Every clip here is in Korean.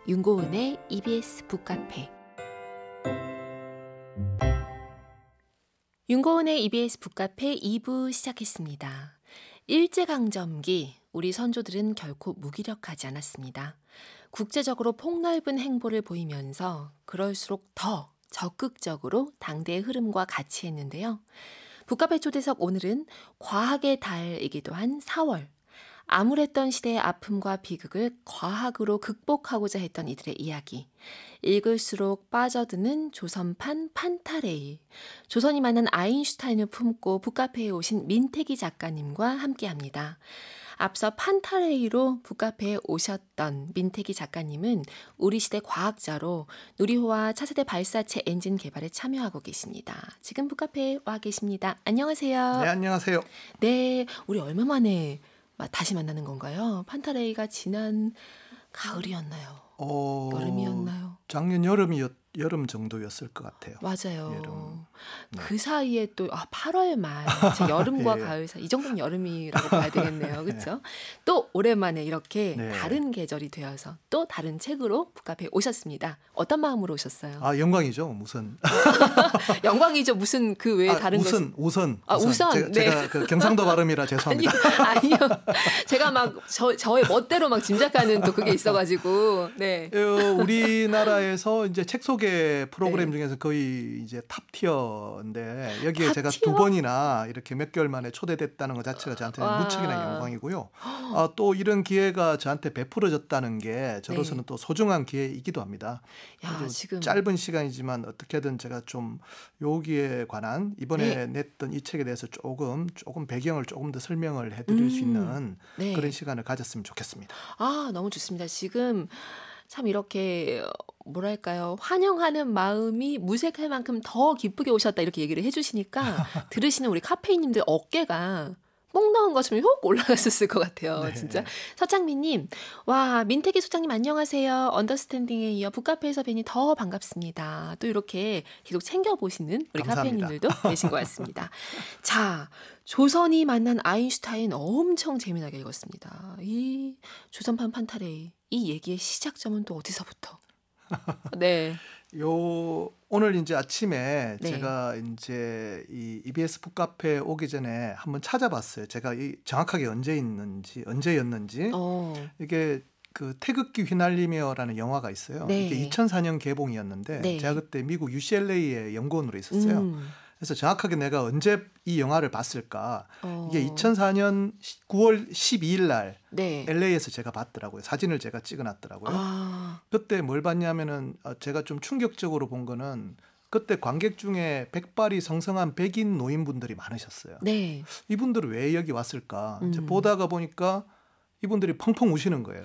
윤고은의 EBS 북카페. 윤고은의 EBS 북카페 2부 시작했습니다. 일제강점기 우리 선조들은 결코 무기력하지 않았습니다. 국제적으로 폭넓은 행보를 보이면서 그럴수록 더 적극적으로 당대의 흐름과 같이 했는데요. 북카페 초대석 오늘은 과학의 달이기도 한 4월. 암울했던 시대의 아픔과 비극을 과학으로 극복하고자 했던 이들의 이야기. 읽을수록 빠져드는 조선판 판타레이. 조선이 만난 아인슈타인을 품고 북카페에 오신 민태기 작가님과 함께합니다. 앞서 판타레이로 북카페에 오셨던 민태기 작가님은 우리 시대 과학자로 누리호와 차세대 발사체 엔진 개발에 참여하고 계십니다. 지금 북카페에 와 계십니다. 안녕하세요. 네, 안녕하세요. 네, 우리 얼마 만에 다시 만나는 건가요? 판타레이가 지난 가을이었나요? 여름이었나요? 작년 여름 정도였을 것 같아요. 맞아요. 여름. 네. 그 사이에 또 8월 말, 여름과 예. 가을 사이, 이 정도면 여름이라고 봐야 되겠네요. 그렇죠? 또 오랜만에 이렇게 네. 다른 계절이 되어서 또 다른 책으로 북카페에 오셨습니다. 어떤 마음으로 오셨어요? 영광이죠. 무슨 영광이죠. 무슨 그 외에 다른 것은 우선. 우선. 제가 그 경상도 발음이라 죄송합니다. 아니요. 제가 막 저의 멋대로 막 짐작하는 또 그게 있어가지고. 네. 우리나라에서 이제 책 소개 프로그램 네. 중에서 거의 이제 탑티어인데 여기에 제가 탑티어? 2번이나 이렇게 몇 개월 만에 초대됐다는 것 자체가 저한테는 와. 무척이나 영광이고요. 또 이런 기회가 저한테 베풀어졌다는 게 저로서는 또 소중한 기회이기도 합니다. 야, 지금 짧은 시간이지만 어떻게든 제가 좀 여기에 관한 이번에 냈던 이 책에 대해서 조금 배경을 조금 더 설명을 해드릴 수 있는 그런 시간을 가졌으면 좋겠습니다. 너무 좋습니다. 지금 참 이렇게 뭐랄까요, 환영하는 마음이 무색할 만큼 더 기쁘게 오셨다 이렇게 얘기를 해주시니까 들으시는 우리 카페인님들 어깨가 뽕 넣은 것처럼 훅 올라갔었을 것 같아요. 네. 진짜. 서창민님, 와, 민태기 소장님 안녕하세요. 언더스탠딩에 이어 북카페에서 뵈니 더 반갑습니다. 또 이렇게 계속 챙겨보시는 우리 감사합니다. 카페인님들도 계신 것 같습니다. 자, 조선이 만난 아인슈타인 엄청 재미나게 읽었습니다. 이 조선판 판타레이, 이 얘기의 시작점은 또 어디서부터? 네. 오늘 이제 아침에 네. 제가 이제 이 EBS 북카페 오기 전에 한번 찾아봤어요. 제가 정확하게 언제였는지. 이게 그 태극기 휘날리며라는 영화가 있어요. 네. 이게 2004년 개봉이었는데 네. 제가 그때 미국 UCLA에 연구원으로 있었어요. 그래서 정확하게 내가 언제 이 영화를 봤을까? 이게 2004년 9월 12일 날 LA에서 제가 봤더라고요. 사진을 제가 찍어놨더라고요. 그때 뭘 봤냐면은 제가 좀 충격적으로 본 거는 그때 관객 중에 백발이 성성한 백인 노인분들이 많으셨어요. 네. 이분들은 왜 여기 왔을까? 이제 보다가 보니까 이분들이 펑펑 우시는 거예요.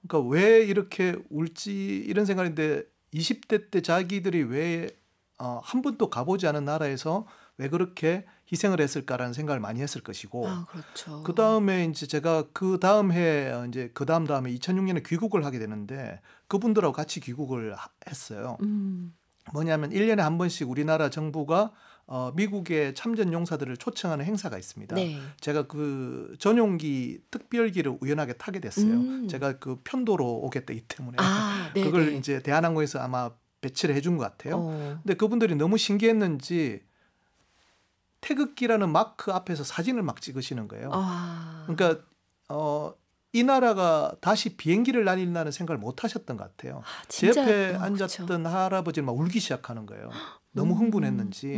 그러니까 왜 이렇게 울지 이런 생각인데 20대 때 자기들이 왜 한 번도 가보지 않은 나라에서 왜 그렇게 희생을 했을까라는 생각을 많이 했을 것이고, 그렇죠. 그 다음에 이제 제가 그 다음 해 이제 그 다음에 2006년에 귀국을 하게 되는데 그분들하고 같이 귀국을 했어요. 뭐냐면 1년에 한 번씩 우리나라 정부가 미국의 참전 용사들을 초청하는 행사가 있습니다. 네. 제가 그 전용기 특별기를 우연하게 타게 됐어요. 제가 그 편도로 오겠다기 때문에 그걸 이제 대한항공에서 아마 배치를 해준 것 같아요. 근데 그분들이 너무 신기했는지 태극기라는 마크 앞에서 사진을 막 찍으시는 거예요. 그러니까 이 나라가 다시 비행기를 날린다는 생각을 못 하셨던 것 같아요. 제 옆에 앉았던 그쵸. 할아버지는 막 울기 시작하는 거예요. 너무 흥분했는지.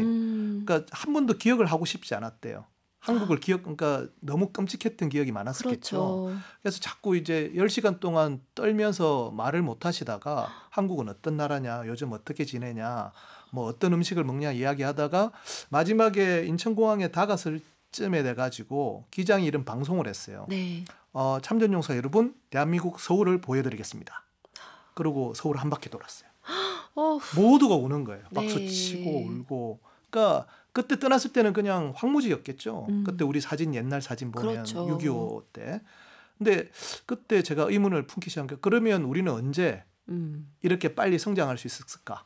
그러니까 한 번도 기억을 하고 싶지 않았대요. 한국을 그러니까 너무 끔찍했던 기억이 많았었겠죠. 그렇죠. 그래서 자꾸 이제 10시간 동안 떨면서 말을 못 하시다가 한국은 어떤 나라냐, 요즘 어떻게 지내냐, 뭐 어떤 음식을 먹냐 이야기하다가 마지막에 인천공항에 다가설 쯤에 돼가지고 기장이 이런 방송을 했어요. 네. 참전용사 여러분, 대한민국 서울을 보여드리겠습니다. 그리고 서울 한 바퀴 돌았어요. 모두가 우는 거예요. 박수 치고 울고. 그러니까 그때 떠났을 때는 그냥 황무지였겠죠. 그때 우리 옛날 사진 보면 그렇죠. 6.25 때. 근데 그때 제가 의문을 품기 시작한 게 그러면 우리는 언제 이렇게 빨리 성장할 수 있었을까?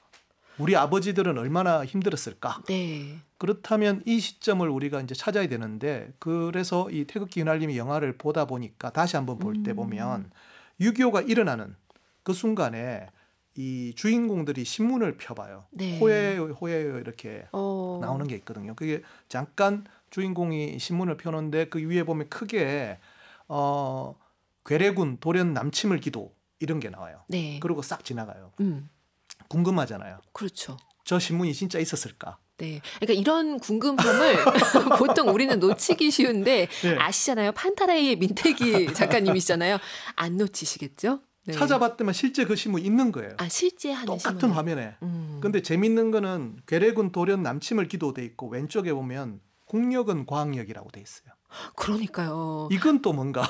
우리 아버지들은 얼마나 힘들었을까? 네. 그렇다면 이 시점을 우리가 이제 찾아야 되는데 그래서 이 태극기 휘날림이 영화를 보다 보니까 다시 한번 볼 때 보면 6.25가 일어나는 그 순간에 이 주인공들이 신문을 펴봐요. 네. 호예요 이렇게 나오는 게 있거든요. 그게 잠깐 주인공이 신문을 펴는데 그 위에 보면 크게 괴뢰군 돌연 남침을 기도 이런 게 나와요. 네. 그리고 싹 지나가요. 궁금하잖아요. 그렇죠. 저 신문이 진짜 있었을까? 네, 그러니까 이런 궁금함을 보통 우리는 놓치기 쉬운데 네. 아시잖아요. 판타레이의 민태기 작가님이시잖아요. 안 놓치시겠죠? 네. 찾아봤더니 실제 그 신문 있는 거예요. 아, 실제 하는 똑같은 신문에. 화면에. 근데 재밌는 거는 괴뢰군 돌연 남침을 기도돼 있고 왼쪽에 보면 국력은 과학력이라고 돼 있어요. 그러니까요. 이건 또 뭔가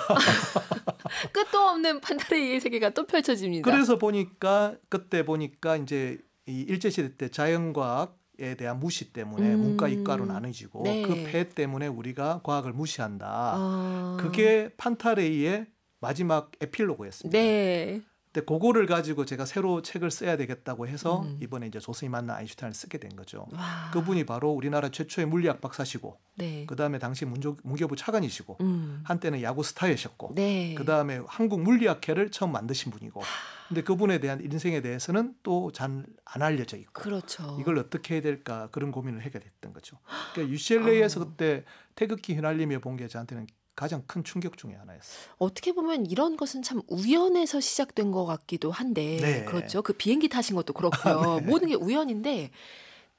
끝도 없는 판타레이의 세계가 또 펼쳐집니다. 그래서 보니까 그때 보니까 이제 이 일제시대 때 자연과학에 대한 무시 때문에 문과 이과로 나눠지고 네. 그 폐해 때문에 우리가 과학을 무시한다. 그게 판타레이의 마지막 에필로그였습니다. 네. 근데 그거를 가지고 제가 새로 책을 써야 되겠다고 해서 이번에 이제 조선이 만난 아인슈타인을 쓰게 된 거죠. 와. 그분이 바로 우리나라 최초의 물리학 박사시고 네. 그다음에 당시 문교부 차관이시고 한때는 야구 스타이셨고 네. 그다음에 한국 물리학회를 처음 만드신 분이고 근데 그분에 대한 인생에 대해서는 또 잘 안 알려져 있고 그렇죠. 이걸 어떻게 해야 될까 그런 고민을 하게 됐던 거죠. 그러니까 UCLA에서 그때 태극기 휘날리며 본 게 저한테는 가장 큰 충격 중에 하나였어요. 어떻게 보면 이런 것은 참 우연에서 시작된 것 같기도 한데 네. 그렇죠. 그 비행기 타신 것도 그렇고요. 네. 모든 게 우연인데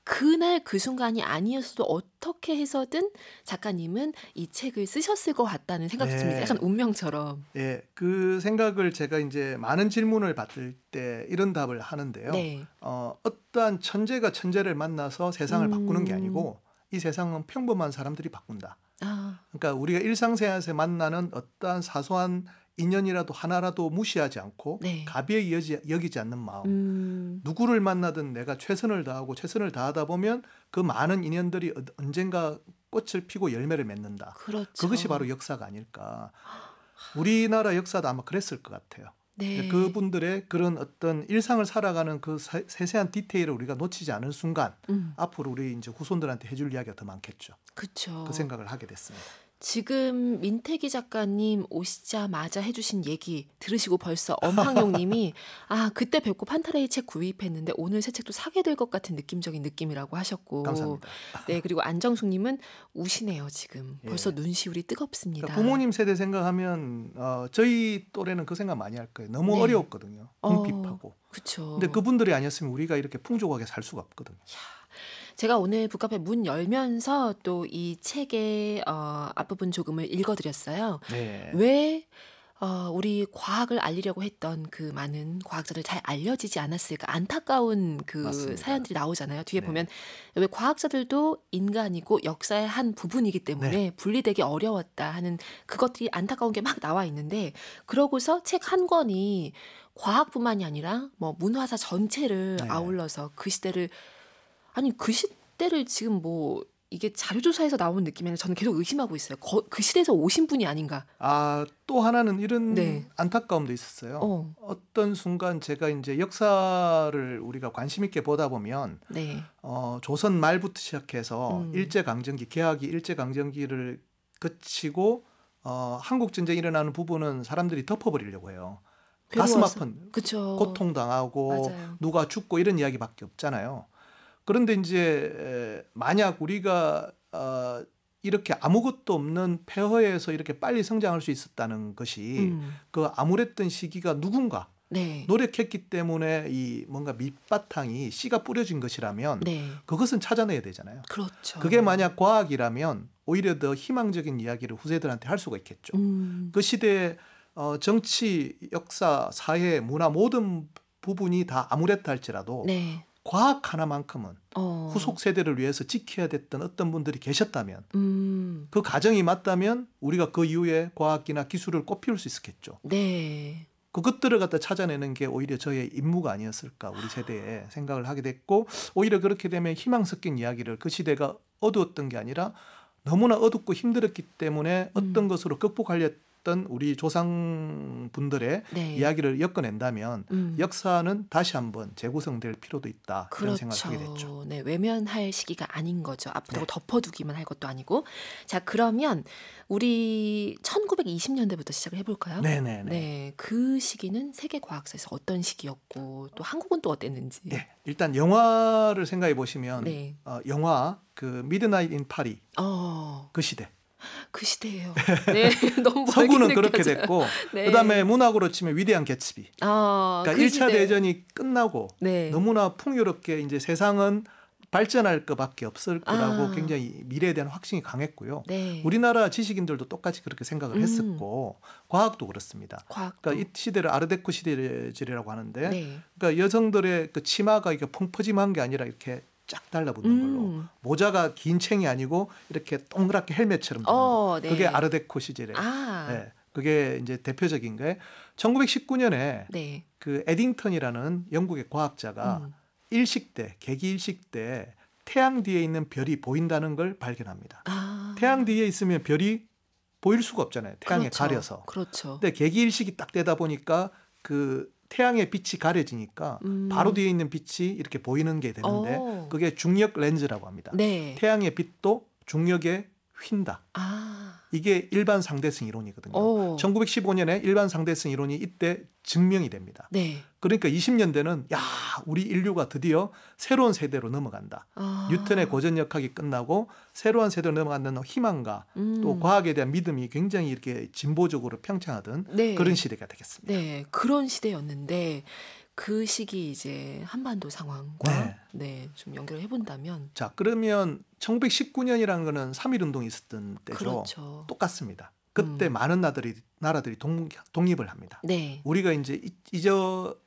그날 그 순간이 아니었어도 어떻게 해서든 작가님은 이 책을 쓰셨을 것 같다는 생각이 듭니다. 약간 운명처럼. 네, 그 생각을 제가 이제 많은 질문을 받을 때 이런 답을 하는데요. 네. 어떠한 천재가 천재를 만나서 세상을 바꾸는 게 아니고 이 세상은 평범한 사람들이 바꾼다. 그러니까 우리가 일상생활에서 만나는 어떠한 사소한 인연이라도 하나라도 무시하지 않고 네. 가벼이 여기지 않는 마음. 누구를 만나든 내가 최선을 다하고 최선을 다하다 보면 그 많은 인연들이 언젠가 꽃을 피고 열매를 맺는다. 그렇죠. 그것이 바로 역사가 아닐까. 우리나라 역사도 아마 그랬을 것 같아요. 네. 그분들의 그런 어떤 일상을 살아가는 그 세세한 디테일을 우리가 놓치지 않을 순간 앞으로 우리 이제 후손들한테 해줄 이야기가 더 많겠죠. 그렇죠. 그 생각을 하게 됐습니다. 지금 민태기 작가님 오시자마자 해주신 얘기 들으시고 벌써 엄항용님이 그때 뵙고 판타레이 책 구입했는데 오늘 새 책도 사게 될 것 같은 느낌적인 느낌이라고 하셨고 감사합니다. 네, 그리고 안정숙님은 우시네요. 지금 벌써 눈시울이 뜨겁습니다. 그러니까 부모님 세대 생각하면 저희 또래는 그 생각 많이 할 거예요. 너무 네. 어려웠거든요. 궁핍하고. 그렇죠. 근데 그분들이 아니었으면 우리가 이렇게 풍족하게 살 수가 없거든요. 제가 오늘 북카페 문 열면서 또 이 책의 앞부분 조금을 읽어드렸어요. 네. 왜 우리 과학을 알리려고 했던 그 많은 과학자들 잘 알려지지 않았을까 안타까운 그 맞습니다. 사연들이 나오잖아요. 뒤에 네. 보면 왜 과학자들도 인간이고 역사의 한 부분이기 때문에 분리되기 어려웠다 하는 그것들이 안타까운 게 막 나와 있는데 그러고서 책 한 권이 과학뿐만이 아니라 뭐 문화사 전체를 아울러서 그 시대를 그 시대를 지금 뭐 이게 자료조사에서 나온 느낌에는 저는 계속 의심하고 있어요. 그 시대에서 오신 분이 아닌가. 또 하나는 이런 안타까움도 있었어요. 어떤 순간 제가 이제 역사를 우리가 관심 있게 보다 보면 조선 말부터 시작해서 일제강점기, 개화기 일제강점기를 거치고 한국 전쟁이 일어나는 부분은 사람들이 덮어버리려고 해요. 가슴 아픈 고통당하고 맞아요. 누가 죽고 이런 이야기밖에 없잖아요. 그런데 이제 만약 우리가 이렇게 아무것도 없는 폐허에서 이렇게 빨리 성장할 수 있었다는 것이 그 암울했던 시기가 누군가 노력했기 때문에 이 뭔가 밑바탕이 씨가 뿌려진 것이라면 그것은 찾아내야 되잖아요. 그렇죠. 그게 만약 과학이라면 오히려 더 희망적인 이야기를 후세들한테 할 수가 있겠죠. 그 시대에 정치, 역사, 사회, 문화 모든 부분이 다 암울했다 할지라도 과학 하나만큼은 후속 세대를 위해서 지켜야 됐던 어떤 분들이 계셨다면 그 가정이 맞다면 우리가 그 이후에 과학이나 기술을 꽃피울 수 있었겠죠. 그것들을 갖다 찾아내는 게 오히려 저의 임무가 아니었을까 우리 세대에 생각을 하게 됐고 오히려 그렇게 되면 희망 섞인 이야기를 그 시대가 어두웠던 게 아니라 너무나 어둡고 힘들었기 때문에 어떤 것으로 극복하려 했던 우리 조상분들의 네. 이야기를 엮어낸다면 역사는 다시 한번 재구성될 필요도 있다. 그렇죠. 이런 생각을 하게 됐죠. 네, 외면할 시기가 아닌 거죠. 앞으로 네. 덮어두기만 할 것도 아니고. 자, 그러면 우리 1920년대부터 시작을 해볼까요? 네네네. 네, 그 시기는 세계 과학사에서 어떤 시기였고 또 한국은 또 어땠는지. 네, 일단 영화를 생각해 보시면 네. 영화 그 미드나잇 인 파리 그 시대. 그 시대예요. 네, 너무 서구는 그렇게 됐고 네. 그다음에 문학으로 치면 위대한 개츠비. 그러니까 그 1차 시대. 대전이 끝나고 네. 너무나 풍요롭게 이제 세상은 발전할 것밖에 없을 거라고 굉장히 미래에 대한 확신이 강했고요. 네. 우리나라 지식인들도 똑같이 그렇게 생각을 했었고 과학도 그렇습니다. 그러니까 이 시대를 아르데코 시대라고 하는데 네. 그러니까 여성들의 그 치마가 이게 펑퍼짐한 게 아니라 이렇게 쫙 달라붙는 걸로 모자가 긴 챙이 아니고 이렇게 동그랗게 헬멧처럼 되는 거. 네. 그게 아르데코 시절에 네. 그게 이제 대표적인 게 1919년에 네. 그 에딩턴이라는 영국의 과학자가 일식 때 개기 일식 때 태양 뒤에 있는 별이 보인다는 걸 발견합니다. 태양 뒤에 있으면 별이 보일 수가 없잖아요. 태양에 그렇죠. 가려서. 그렇죠. 근데 개기 일식이 딱 되다 보니까 그 태양의 빛이 가려지니까 바로 뒤에 있는 빛이 이렇게 보이는 게 되는데 그게 중력 렌즈라고 합니다. 네. 태양의 빛도 중력에 휜다. 이게 일반 상대성 이론이거든요. 1915년에 일반 상대성 이론이 이때 증명이 됩니다. 네. 그러니까 20년대는 야, 우리 인류가 드디어 새로운 세대로 넘어간다. 뉴턴의 고전역학이 끝나고 새로운 세대로 넘어간다는 희망과 또 과학에 대한 믿음이 굉장히 이렇게 진보적으로 팽창하던 네. 그런 시대가 되겠습니다. 네, 그런 시대였는데 그 시기 이제 한반도 상황과 좀 연결을 해본다면 자, 그러면 1919년이라는 거는 3.1운동이 있었던 때죠. 그렇죠. 똑같습니다. 그때 많은 나라들이 독립을 합니다. 네. 우리가 이제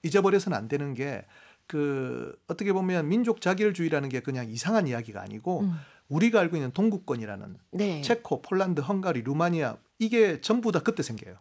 잊어버려서는 안 되는 게 그 어떻게 보면 민족 자결주의라는 게 그냥 이상한 이야기가 아니고 우리가 알고 있는 동구권이라는 체코, 폴란드, 헝가리, 루마니아 이게 전부 다 그때 생겨요.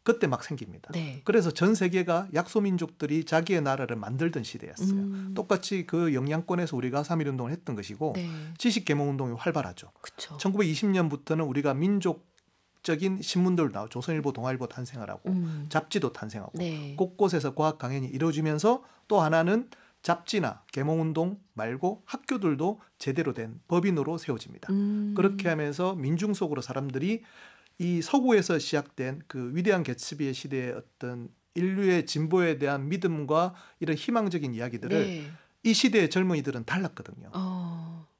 그때 막 생깁니다. 네. 그래서 전 세계가 약소민족들이 자기의 나라를 만들던 시대였어요. 똑같이 그 영향권에서 우리가 3.1운동을 했던 것이고 지식계몽운동이 활발하죠. 그쵸. 1920년부터는 우리가 민족적인 신문들 나오고 조선일보, 동아일보 탄생을 하고 잡지도 탄생하고 곳곳에서 과학 강연이 이루어지면서 또 하나는 잡지나 계몽운동 말고 학교들도 제대로 된 법인으로 세워집니다. 그렇게 하면서 민중 속으로 사람들이 이 서구에서 시작된 그 위대한 개츠비의 시대의 어떤 인류의 진보에 대한 믿음과 이런 희망적인 이야기들을 이 시대의 젊은이들은 달랐거든요.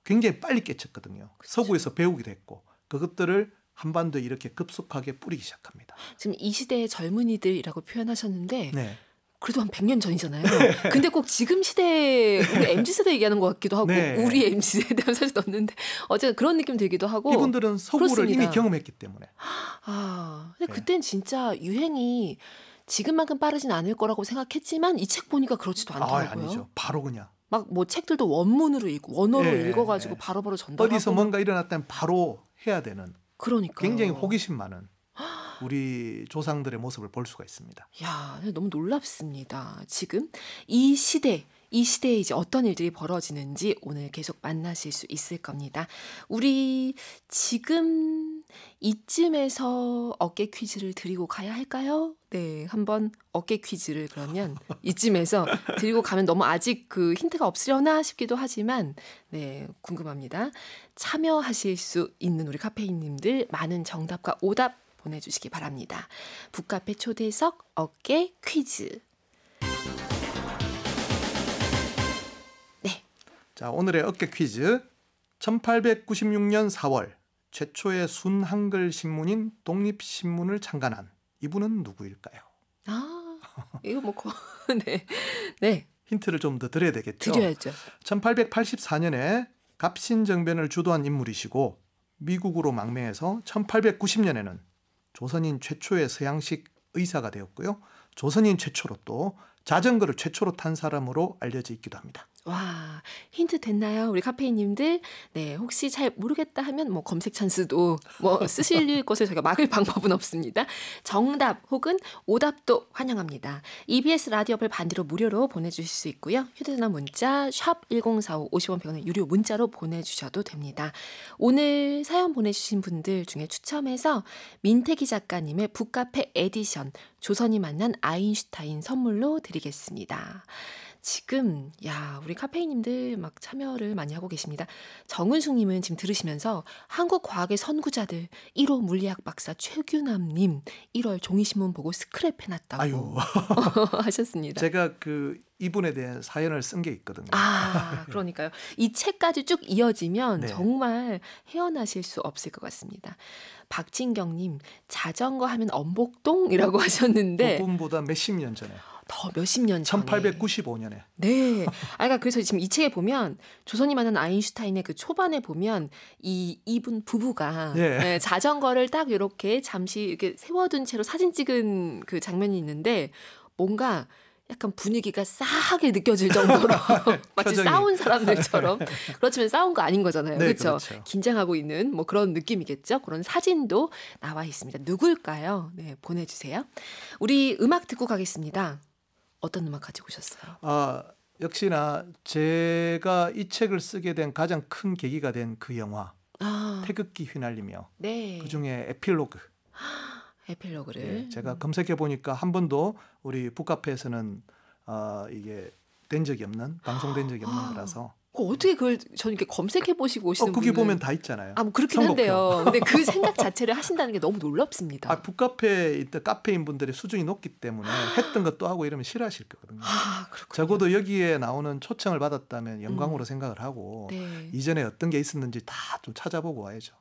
굉장히 빨리 깨쳤거든요. 그렇죠. 서구에서 배우기도 했고 그것들을 한반도에 이렇게 급속하게 뿌리기 시작합니다. 지금 이 시대의 젊은이들이라고 표현하셨는데 그래도 한 100년 전이잖아요. 네. 근데 꼭 지금 시대 우리 MZ세대 얘기하는 것 같기도 하고 우리 MZ세대는 사실 없는데 어쨌든 그런 느낌 들기도 하고 이분들은 서구를 그렇습니다. 이미 경험했기 때문에. 근데 그땐 진짜 유행이 지금만큼 빠르진 않을 거라고 생각했지만 이 책 보니까 그렇지도 않더라고요. 아니죠. 바로 그냥. 막 뭐 책들도 원문으로 읽고 원어로 읽어가지고 바로바로 전달하고. 어디서 뭔가 일어났다면 바로 해야 되는. 그러니까 굉장히 호기심 많은 우리 조상들의 모습을 볼 수가 있습니다. 야, 너무 놀랍습니다. 지금 이 시대에 이제 어떤 일들이 벌어지는지 오늘 계속 만나실 수 있을 겁니다. 우리 지금 이쯤에서 어깨 퀴즈를 드리고 가야 할까요? 네, 한번 어깨 퀴즈를 그러면 이쯤에서 드리고 가면 너무 아직 그 힌트가 없으려나 싶기도 하지만 궁금합니다. 참여하실 수 있는 우리 카페인님들 많은 정답과 오답 보내주시기 바랍니다. 북카페 초대석 어깨 퀴즈. 자, 오늘의 어깨 퀴즈. 1896년 4월 최초의 순 한글 신문인 독립신문을 창간한 이분은 누구일까요? 이거 뭐 네. 힌트를 좀 더 드려야 되겠죠. 드려야죠. 1884년에 갑신정변을 주도한 인물이시고 미국으로 망명해서 1890년에는 조선인 최초의 서양식 의사가 되었고요. 조선인 최초로 또 자전거를 최초로 탄 사람으로 알려져 있기도 합니다. 와, 힌트 됐나요? 우리 카페인님들. 네, 혹시 잘 모르겠다 하면 뭐 검색 찬스도 뭐 쓰실 것을 저희가 막을 방법은 없습니다. 정답 혹은 오답도 환영합니다. EBS 라디오 어플 반디로 무료로 보내주실 수 있고요. 휴대전화 문자 샵 1045 50원 100원의 유료 문자로 보내주셔도 됩니다. 오늘 사연 보내주신 분들 중에 추첨해서 민태기 작가님의 북카페 에디션 조선이 만난 아인슈타인 선물로 드리겠습니다. 지금 우리 카페인님들 막 참여를 많이 하고 계십니다. 정은숙님은 지금 들으시면서 한국과학의 선구자들 1호 물리학 박사 최규남님 1월 종이신문 보고 스크랩 해놨다고 하셨습니다. 제가 이분에 대한 사연을 쓴 게 있거든요. 그러니까요. 이 책까지 쭉 이어지면 네. 정말 헤어나실 수 없을 것 같습니다. 박진경님 자전거 하면 엄복동이라고 하셨는데 그분보다 몇십 년 전에. 더 몇십 년 전에. 1895년에. 네. 그러니까 그래서 지금 이 책에 보면 조선이 만난 아인슈타인의 그 초반에 보면 이분 부부가 네, 자전거를 딱 이렇게 잠시 이렇게 세워둔 채로 사진 찍은 그 장면이 있는데 뭔가 약간 분위기가 싸하게 느껴질 정도로 마치 싸운 사람들처럼 그렇지만 싸운 거 아닌 거잖아요. 네, 그렇죠? 긴장하고 있는 뭐 그런 느낌이겠죠. 그런 사진도 나와 있습니다. 누굴까요? 네, 보내주세요. 우리 음악 듣고 가겠습니다. 어떤 음악 가지고 오셨어요? 역시나 제가 이 책을 쓰게 된 가장 큰 계기가 된 그 영화 태극기 휘날리며 네. 그중에 에필로그. 에필로그를 네, 제가 검색해 보니까 한 번도 우리 북카페에서는 이게 된 적이 없는 방송된 적이 없는 거라서. 어떻게 그걸 저는 이렇게 검색해 보시고 오시는 거기 보면 다 있잖아요. 뭐 그렇긴 한데요. 근데 그 생각 자체를 하신다는 게 너무 놀랍습니다. 북카페에 있던 카페인 분들의 수준이 높기 때문에 했던 것도 하고 이러면 싫어하실 거거든요. 그렇군요. 적어도 여기에 나오는 초청을 받았다면 영광으로 생각을 하고 네. 이전에 어떤 게 있었는지 다 좀 찾아보고 와야죠.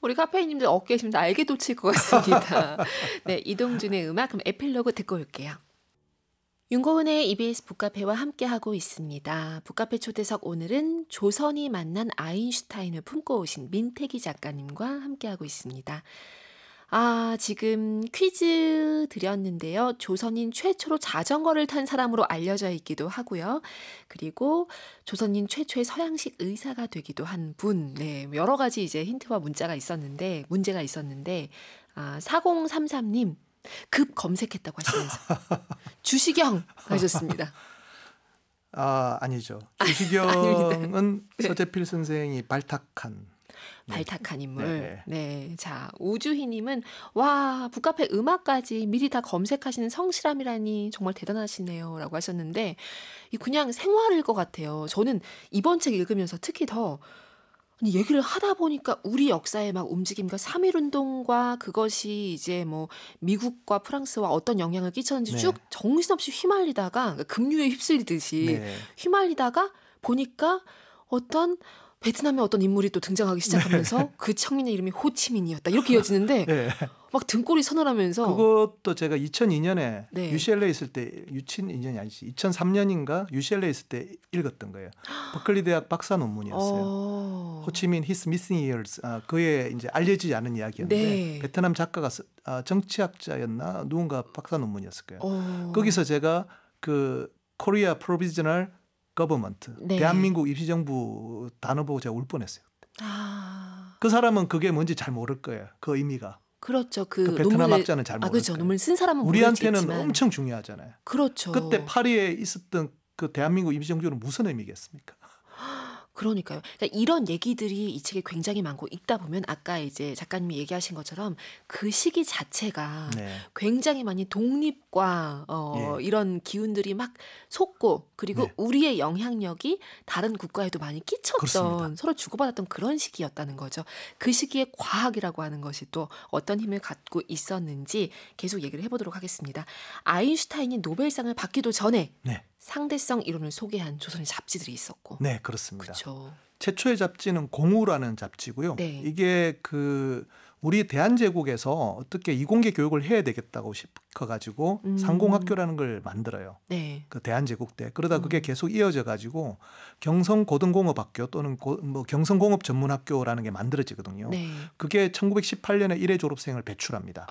우리 카페인님들 어깨에 지금 날개 돋칠 것 같습니다. 네, 이동준의 음악 그럼 에필로그 듣고 올게요. 윤고은의 EBS 북카페와 함께하고 있습니다. 북카페 초대석 오늘은 조선이 만난 아인슈타인을 품고 오신 민태기 작가님과 함께하고 있습니다. 지금 퀴즈 드렸는데요. 조선인 최초로 자전거를 탄 사람으로 알려져 있기도 하고요. 그리고 조선인 최초의 서양식 의사가 되기도 한 분. 네, 여러 가지 이제 힌트와 문제가 있었는데 4033님. 급 검색했다고 하시면서 주시경 하셨습니다. 아니죠. 주시경은 네. 서재필 선생이 발탁한 인물. 네. 자, 우주희님은 와 북카페 음악까지 미리 다 검색하시는 성실함이라니 정말 대단하시네요 라고 하셨는데 그냥 생활일 것 같아요. 저는 이번 책 읽으면서 특히 더 얘기를 하다 보니까 우리 역사의 막 움직임과 3.1운동과 그것이 이제 뭐 미국과 프랑스와 어떤 영향을 끼쳤는지 쭉 정신없이 휘말리다가 급류에 휩쓸리듯이 휘말리다가 보니까 베트남의 어떤 인물이 또 등장하기 시작하면서 그 청년의 이름이 호치민이었다. 이렇게 이어지는데 막 등골이 서늘하면서 그것도 제가 2002년에 UCLA 있을 때 2002년이 아니지 2003년인가 UCLA 있을 때 읽었던 거예요. 버클리 대학 박사 논문이었어요. 호치민 His Missing Years. 그의 이제 알려지지 않은 이야기였는데 베트남 작가가 정치학자였나 누군가 박사 논문이었을 거예요. 거기서 제가 그 코리아 프로비저널 거버먼트 대한민국 임시정부 단어 보고 제가 울 뻔했어요. 그 사람은 그게 뭔지 잘 모를 거예요. 그 의미가. 그렇죠. 그 베트남 학자는 잘 모를 그렇죠. 논문 쓴 사람은 우리한테는 엄청 중요하잖아요. 그렇죠. 그때 파리에 있었던 그 대한민국 임시정부는 무슨 의미겠습니까? 그러니까요. 그러니까 이런 얘기들이 이 책에 굉장히 많고 읽다 보면 아까 이제 작가님이 얘기하신 것처럼 그 시기 자체가 굉장히 많이 독립과 이런 기운들이 막 솟고 그리고 우리의 영향력이 다른 국가에도 많이 끼쳤던 그렇습니다. 서로 주고받았던 그런 시기였다는 거죠. 그 시기에 과학이라고 하는 것이 또 어떤 힘을 갖고 있었는지 계속 얘기를 해보도록 하겠습니다. 아인슈타인이 노벨상을 받기도 전에 상대성 이론을 소개한 조선의 잡지들이 있었고. 네, 그렇습니다. 그쵸. 최초의 잡지는 공우라는 잡지고요. 이게 그 우리 대한제국에서 어떻게 이공계 교육을 해야 되겠다고 싶어가지고 상공학교라는 걸 만들어요. 네. 그 대한제국 때. 그러다 그게 계속 이어져가지고 경성고등공업학교 또는 뭐 경성공업전문학교라는 게 만들어지거든요. 네. 그게 1918년에 1회 졸업생을 배출합니다.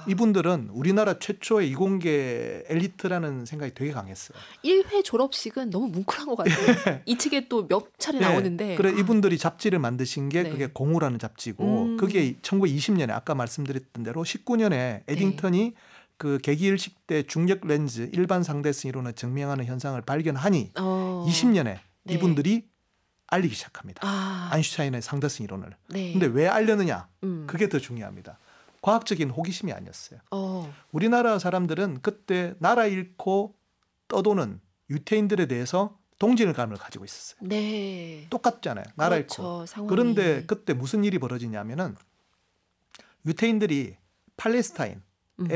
이분들은 우리나라 최초의 이공계 엘리트라는 생각이 되게 강했어요. 1회 졸업식은 너무 뭉클한 것 같아요. 이 책에 또 몇 차례 나오는데. 그래 이분들이 잡지를 만드신 게 그게 공우라는 잡지고 그게 1920년에 아까 말씀드렸던 대로 19년에 에딩턴이 그 계기일식 때 중력 렌즈 일반 상대성 이론을 증명하는 현상을 발견하니 20년에 이분들이 알리기 시작합니다. 아인슈타인의 상대성 이론을. 근데 왜 알렸느냐? 그게 더 중요합니다. 과학적인 호기심이 아니었어요. 우리나라 사람들은 그때 나라 잃고 떠도는 유태인들에 대해서 동질감을 가지고 있었어요. 네. 똑같잖아요. 나라 잃고. 그런데 그때 무슨 일이 벌어지냐면은 유태인들이 팔레스타인에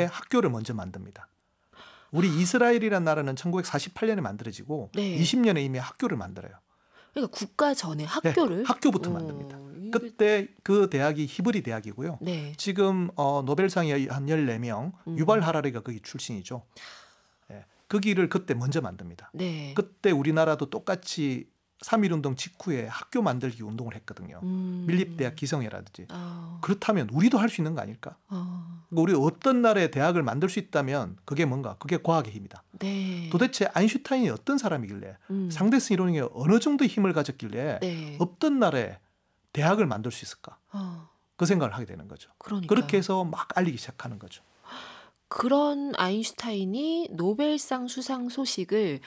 학교를 먼저 만듭니다. 우리 이스라엘이라는 나라는 1948년에 만들어지고 20년에 이미 학교를 만들어요. 그러니까 국가 전에 학교를? 네, 학교부터 만듭니다. 그때 그 대학이 히브리 대학이고요. 지금 노벨상이 한 14명, 유발 하라리가 거기 출신이죠. 거기를 그때 먼저 만듭니다. 그때 우리나라도 똑같이 3.1운동 직후에 학교 만들기 운동을 했거든요. 밀립대학 기성회라든지. 그렇다면 우리도 할 수 있는 거 아닐까? 우리 어떤 나라의 대학을 만들 수 있다면 그게 뭔가? 그게 과학의 힘이다. 도대체 아인슈타인이 어떤 사람이길래 상대성 이론에 어느 정도 힘을 가졌길래 없던 나라에 대학을 만들 수 있을까? 그 생각을 하게 되는 거죠. 그러니까요. 그렇게 해서 막 알리기 시작하는 거죠. 그런 아인슈타인이 노벨상 수상 소식을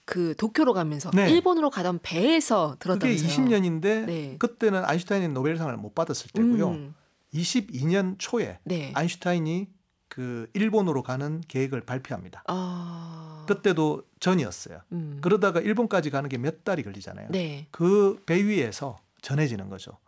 그 도쿄로 가면서 일본으로 가던 배에서 들었다면서요. 그게 20년인데 그때는 아인슈타인이 노벨상을 못 받았을 때고요. 22년 초에 아인슈타인이 그 일본으로 가는 계획을 발표합니다. 그때도 전이었어요. 그러다가 일본까지 가는 게 몇 달이 걸리잖아요. 그 배 위에서 전해지는 거죠.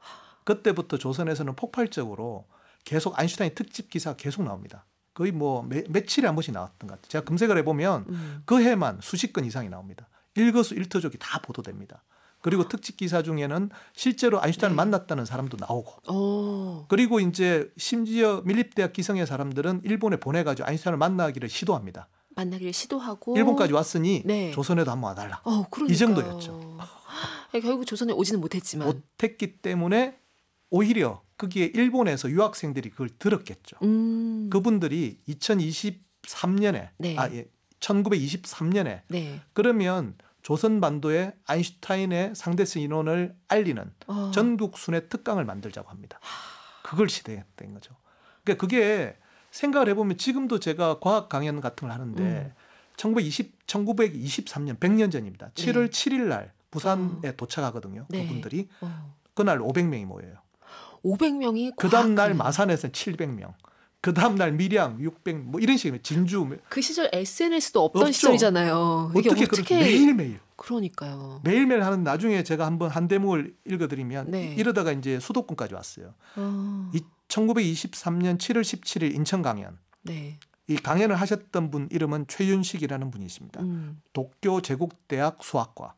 그때부터 조선에서는 폭발적으로 계속 아인슈타인 특집 기사가 계속 나옵니다. 거의 뭐 며칠에 한 번씩 나왔던 것 같아요. 제가 검색을 해보면 그 해만 수십 건 이상이 나옵니다. 일거수일투족이 다 보도됩니다. 그리고 특집 기사 중에는 실제로 아인슈타인을 만났다는 사람도 나오고 그리고 이제 심지어 밀립대학 기성의 사람들은 일본에 보내가지고 아인슈타인을 만나기를 시도합니다. 만나기를 시도하고 일본까지 왔으니 조선에도 한번 와달라. 이 정도였죠. 결국 조선에 오지는 못했지만. 못했기 때문에 오히려 거기에 일본에서 유학생들이 그걸 들었겠죠. 그분들이 2023년에 1923년에 그러면 조선반도에 아인슈타인의 상대성 이론을 알리는 전국 순회 특강을 만들자고 합니다. 그걸 시도했던 거죠. 그러니까 그게 생각을 해보면 지금도 제가 과학 강연 같은 걸 하는데 1923년 100년 전입니다. 7월 7일 날 부산에 도착하거든요. 그분들이 그날 500명이 모여요. 500명이 그 다음 날 마산에서는 700명. 그 다음 날 밀양 600, 뭐 이런 식이면 진주. 그 시절 SNS도 없던 없죠. 시절이잖아요. 이게 어떻게 매일매일. 그러니까요. 매일매일 하는 나중에 제가 한번 한 대목을 읽어드리면 이러다가 이제 수도권까지 왔어요. 1923년 7월 17일 인천 강연. 이 강연을 하셨던 분 이름은 최윤식이라는 분이십니다. 도쿄 제국대학 수학과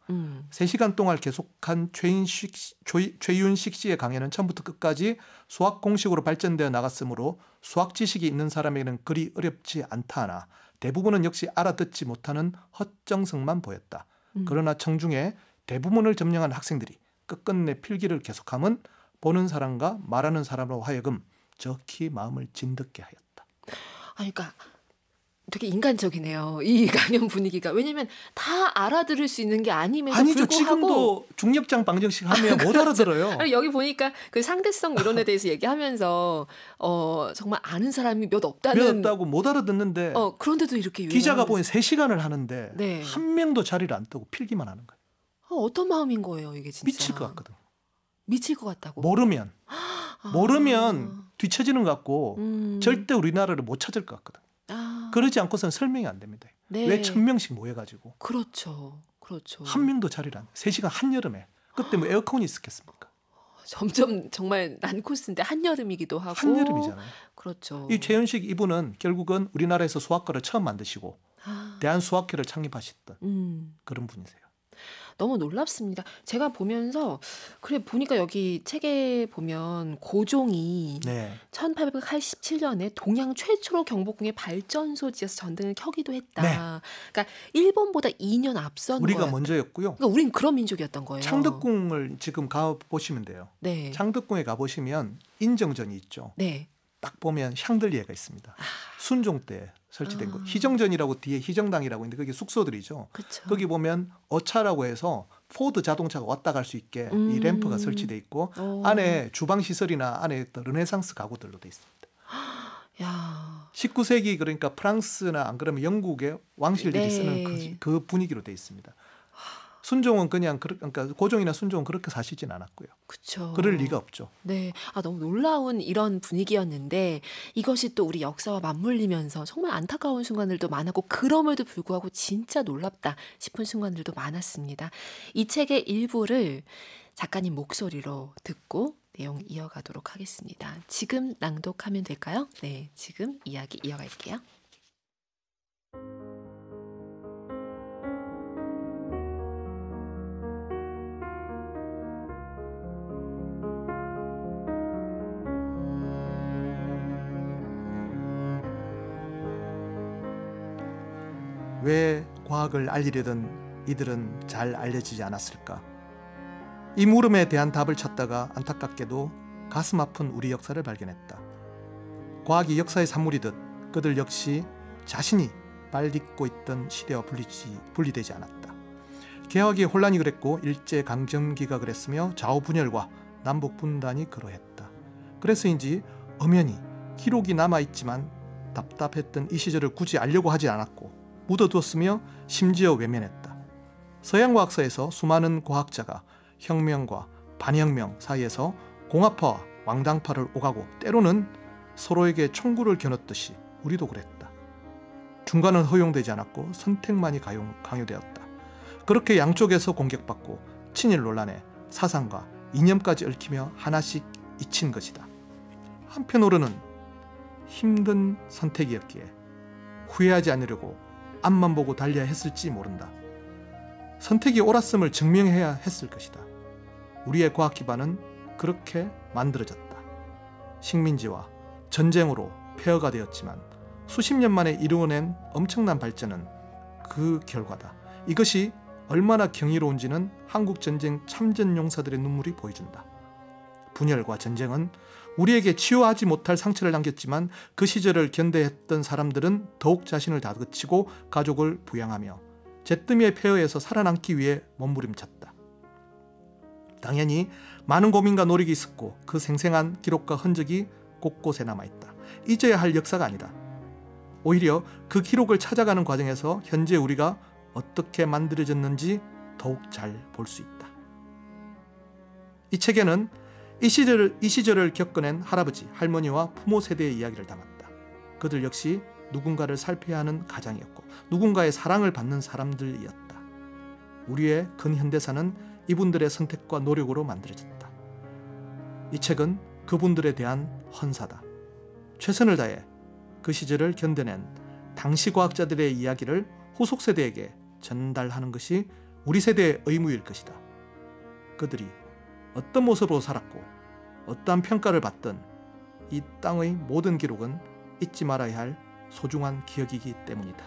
3시간 동안 계속한 최윤식 씨의 강연은 처음부터 끝까지 수학 공식으로 발전되어 나갔으므로 수학 지식이 있는 사람에게는 그리 어렵지 않다 하나 대부분은 역시 알아듣지 못하는 헛정성만 보였다. 그러나 청중에 대부분을 점령한 학생들이 끝끝내 필기를 계속함은 보는 사람과 말하는 사람으로 하여금 적히 마음을 진득게 하였다. 그러니까 되게 인간적이네요. 이 강연 분위기가. 왜냐하면 다 알아들을 수 있는 게 아님에도 아니죠. 불구하고. 지금도 중력장 방정식 하면 못 알아들어요. 아니, 여기 보니까 그 상대성 이론에 대해서 얘기하면서 정말 아는 사람이 몇 없다고 못 알아듣는데 그런데도 이렇게 기자가 보니 3시간을 하는데 한 명도 자리를 안 뜨고 필기만 하는 거예요. 어떤 마음인 거예요, 이게 진짜. 미칠 것 같거든. 미칠 것 같다고. 모르면 뒤처지는 것 같고 절대 우리나라를 못 찾을 것 같거든. 그러지 않고서는 설명이 안 됩니다. 왜 1000명씩 모여가지고. 그렇죠. 한 명도 자리를 안 3시간 한여름에. 그때 뭐 에어컨이 있었겠습니까? 점점 정말 난코스인데 한여름이기도 하고. 한여름이잖아요. 그렇죠. 이 최윤식 이분은 결국은 우리나라에서 수학과를 처음 만드시고 대한수학회를 창립하셨던 그런 분이세요. 너무 놀랍습니다. 제가 보면서 그래 보니까 여기 책에 보면 고종이 네. 1887년에 동양 최초로 경복궁의 발전소 지어서 전등을 켜기도 했다. 네. 그러니까 일본보다 2년 앞선 우리가 먼저였고요. 그러니까 우린 그런 민족이었던 거예요. 창덕궁을 지금 가 보시면 돼요. 네. 창덕궁에 가 보시면 인정전이 있죠. 네. 딱 보면 샹들리에가 있습니다. 순종 때 설치된 거. 희정전이라고 뒤에 희정당이라고 있는데 그게 숙소들이죠. 그쵸. 거기 보면 어차라고 해서 포드 자동차가 왔다 갈 수 있게 이 램프가 설치돼 있고 안에 주방 시설이나 안에 르네상스 가구들로 돼 있습니다. 야. 19세기 그러니까 프랑스나 안 그러면 영국의 왕실들이 네. 쓰는 그 분위기로 돼 있습니다. 순종은 그러니까 고종이나 순종은 그렇게 사시진 않았고요. 그렇죠. 그럴 리가 없죠. 네, 너무 놀라운 이런 분위기였는데 이것이 또 우리 역사와 맞물리면서 정말 안타까운 순간들도 많았고 그럼에도 불구하고 진짜 놀랍다 싶은 순간들도 많았습니다. 이 책의 일부를 작가님 목소리로 듣고 내용 이어가도록 하겠습니다. 지금 낭독하면 될까요? 네, 지금 이야기 이어갈게요. 왜 과학을 알리려던 이들은 잘 알려지지 않았을까? 이 물음에 대한 답을 찾다가 안타깝게도 가슴 아픈 우리 역사를 발견했다. 과학이 역사의 산물이듯 그들 역시 자신이 발딛고 있던 시대와 분리되지 않았다. 개화기의 혼란이 그랬고 일제강점기가 그랬으며 좌우분열과 남북분단이 그러했다. 그래서인지 엄연히 기록이 남아있지만 답답했던 이 시절을 굳이 알려고 하지 않았고 묻어두었으며 심지어 외면했다. 서양 과학사에서 수많은 과학자가 혁명과 반혁명 사이에서 공화파와 왕당파를 오가고 때로는 서로에게 총구를 겨눴듯이 우리도 그랬다. 중간은 허용되지 않았고 선택만이 강요되었다. 그렇게 양쪽에서 공격받고 친일 논란에 사상과 이념까지 얽히며 하나씩 잊힌 것이다. 한편으로는 힘든 선택이었기에 후회하지 않으려고 앞만 보고 달려야 했을지 모른다. 선택이 옳았음을 증명해야 했을 것이다. 우리의 과학 기반은 그렇게 만들어졌다. 식민지와 전쟁으로 폐허가 되었지만 수십 년 만에 이루어낸 엄청난 발전은 그 결과다. 이것이 얼마나 경이로운지는 한국전쟁 참전용사들의 눈물이 보여준다. 분열과 전쟁은 우리에게 치유하지 못할 상처를 남겼지만 그 시절을 견뎌했던 사람들은 더욱 자신을 다그치고 가족을 부양하며 잿더미의 폐허에서 살아남기 위해 몸부림쳤다. 당연히 많은 고민과 노력이 있었고 그 생생한 기록과 흔적이 곳곳에 남아있다. 잊어야 할 역사가 아니다. 오히려 그 기록을 찾아가는 과정에서 현재 우리가 어떻게 만들어졌는지 더욱 잘 볼 수 있다. 이 책에는 이 시절을 겪어낸 할아버지, 할머니와 부모 세대의 이야기를 담았다. 그들 역시 누군가를 살펴야 하는 가장이었고 누군가의 사랑을 받는 사람들이었다. 우리의 근현대사는 이분들의 선택과 노력으로 만들어졌다. 이 책은 그분들에 대한 헌사다. 최선을 다해 그 시절을 견뎌낸 당시 과학자들의 이야기를 후속 세대에게 전달하는 것이 우리 세대의 의무일 것이다. 그들이 어떤 모습으로 살았고 어떠한 평가를 받든 이 땅의 모든 기록은 잊지 말아야 할 소중한 기억이기 때문이다.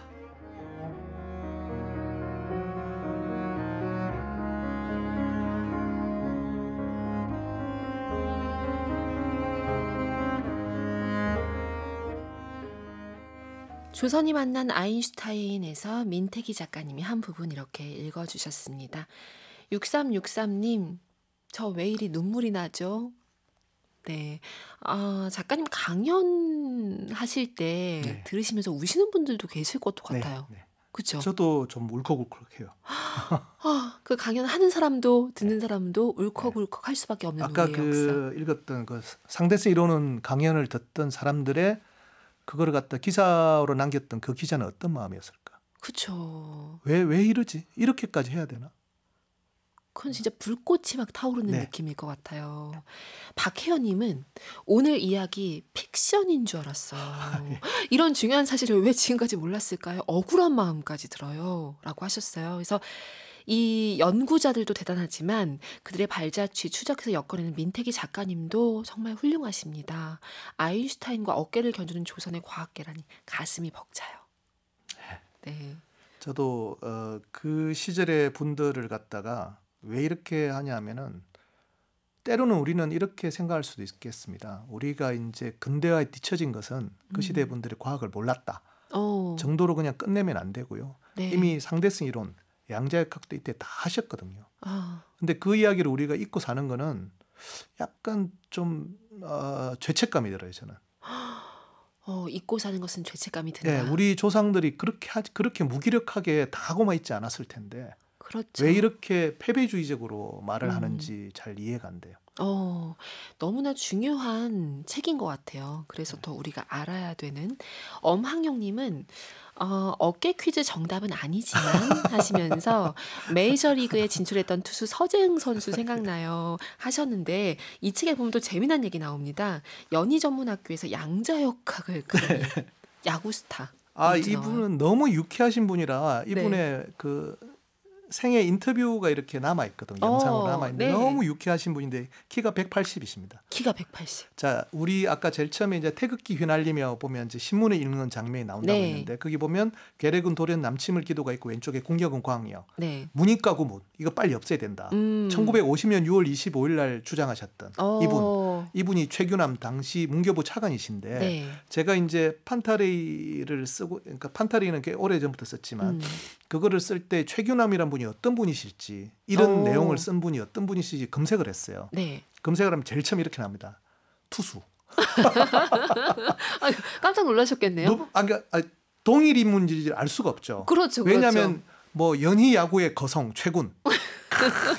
조선이 만난 아인슈타인에서 민태기 작가님이 한 부분 이렇게 읽어주셨습니다. 6363님, 저 왜 이리 눈물이 나죠? 네, 작가님 강연하실 때 네. 들으시면서 우시는 분들도 계실 것도 같아요. 네, 네. 그렇죠? 저도 좀 울컥울컥해요. 그 강연하는 사람도 듣는 사람도 울컥울컥 할 수밖에 없는 아까 우리의 역사. 읽었던 그 상대성 이론은 강연을 듣던 사람들의 그거를 갖다 기사로 남겼던 그 기자는 어떤 마음이었을까? 그렇죠. 왜 이러지? 이렇게까지 해야 되나? 그건 진짜 불꽃이 막 타오르는 네. 느낌일 것 같아요. 박혜연님은 오늘 이야기 픽션인 줄 알았어요. 이런 중요한 사실을 왜 지금까지 몰랐을까요? 억울한 마음까지 들어요. 라고 하셨어요. 그래서 이 연구자들도 대단하지만 그들의 발자취 추적해서 엮어내는 민태기 작가님도 정말 훌륭하십니다. 아인슈타인과 어깨를 겨누는 조선의 과학계라니 가슴이 벅차요. 네. 저도 그 시절의 분들을 갖다가 왜 이렇게 하냐면은 때로는 우리는 이렇게 생각할 수도 있겠습니다. 우리가 이제 근대화에 뒤처진 것은 그 시대 분들이 과학을 몰랐다 정도로 그냥 끝내면 안 되고요. 네. 이미 상대성 이론, 양자역학도 이때 다 하셨거든요. 근데 그 이야기를 우리가 잊고 사는 거는 약간 좀 죄책감이 들어요, 저는. 잊고 사는 것은 죄책감이 든다. 네, 우리 조상들이 그렇게 무기력하게 다 하고만 있지 않았을 텐데 그렇죠. 왜 이렇게 패배주의적으로 말을 하는지 잘 이해가 안 돼요. 너무나 중요한 책인 것 같아요. 그래서 더 우리가 알아야 되는. 엄학용님은 어깨 퀴즈 정답은 아니지만 하시면서 메이저리그에 진출했던 투수 서재흥 선수 생각나요 하셨는데 이 책에 보면 또 재미난 얘기 나옵니다. 연희전문학교에서 양자역학을 그린 야구 스타. 이분은 너무 유쾌하신 분이라 이분의 그 생애 인터뷰가 이렇게 남아있거든요. 영상으로 남아있는데 너무 유쾌하신 분인데 키가 180이십니다. 키가 180. 자, 우리 아까 제일 처음에 이제 태극기 휘날리며 보면 이제 신문을 읽는 장면이 나온다고 했는데 거기 보면 괴력은 도련 남침을 기도가 있고 왼쪽에 공력은 광역. 문이과 구문 이거 빨리 없애야 된다. 1950년 6월 25일 날 주장하셨던 이분이 최규남 당시 문교부 차관이신데 제가 이제 판타리를 쓰고 그러니까 판타리는 꽤 오래전부터 썼지만 그거를 쓸 때 최규남이란 분이 어떤 분이실지 이런 내용을 쓴 분이 어떤 분이실지 검색을 했어요. 검색을 하면 제일 처음 이렇게 나옵니다. 투수. 깜짝 놀라셨겠네요. 동일 인물인지 알 수가 없죠. 그렇죠. 왜냐하면 뭐 연희 야구의 거성 최군.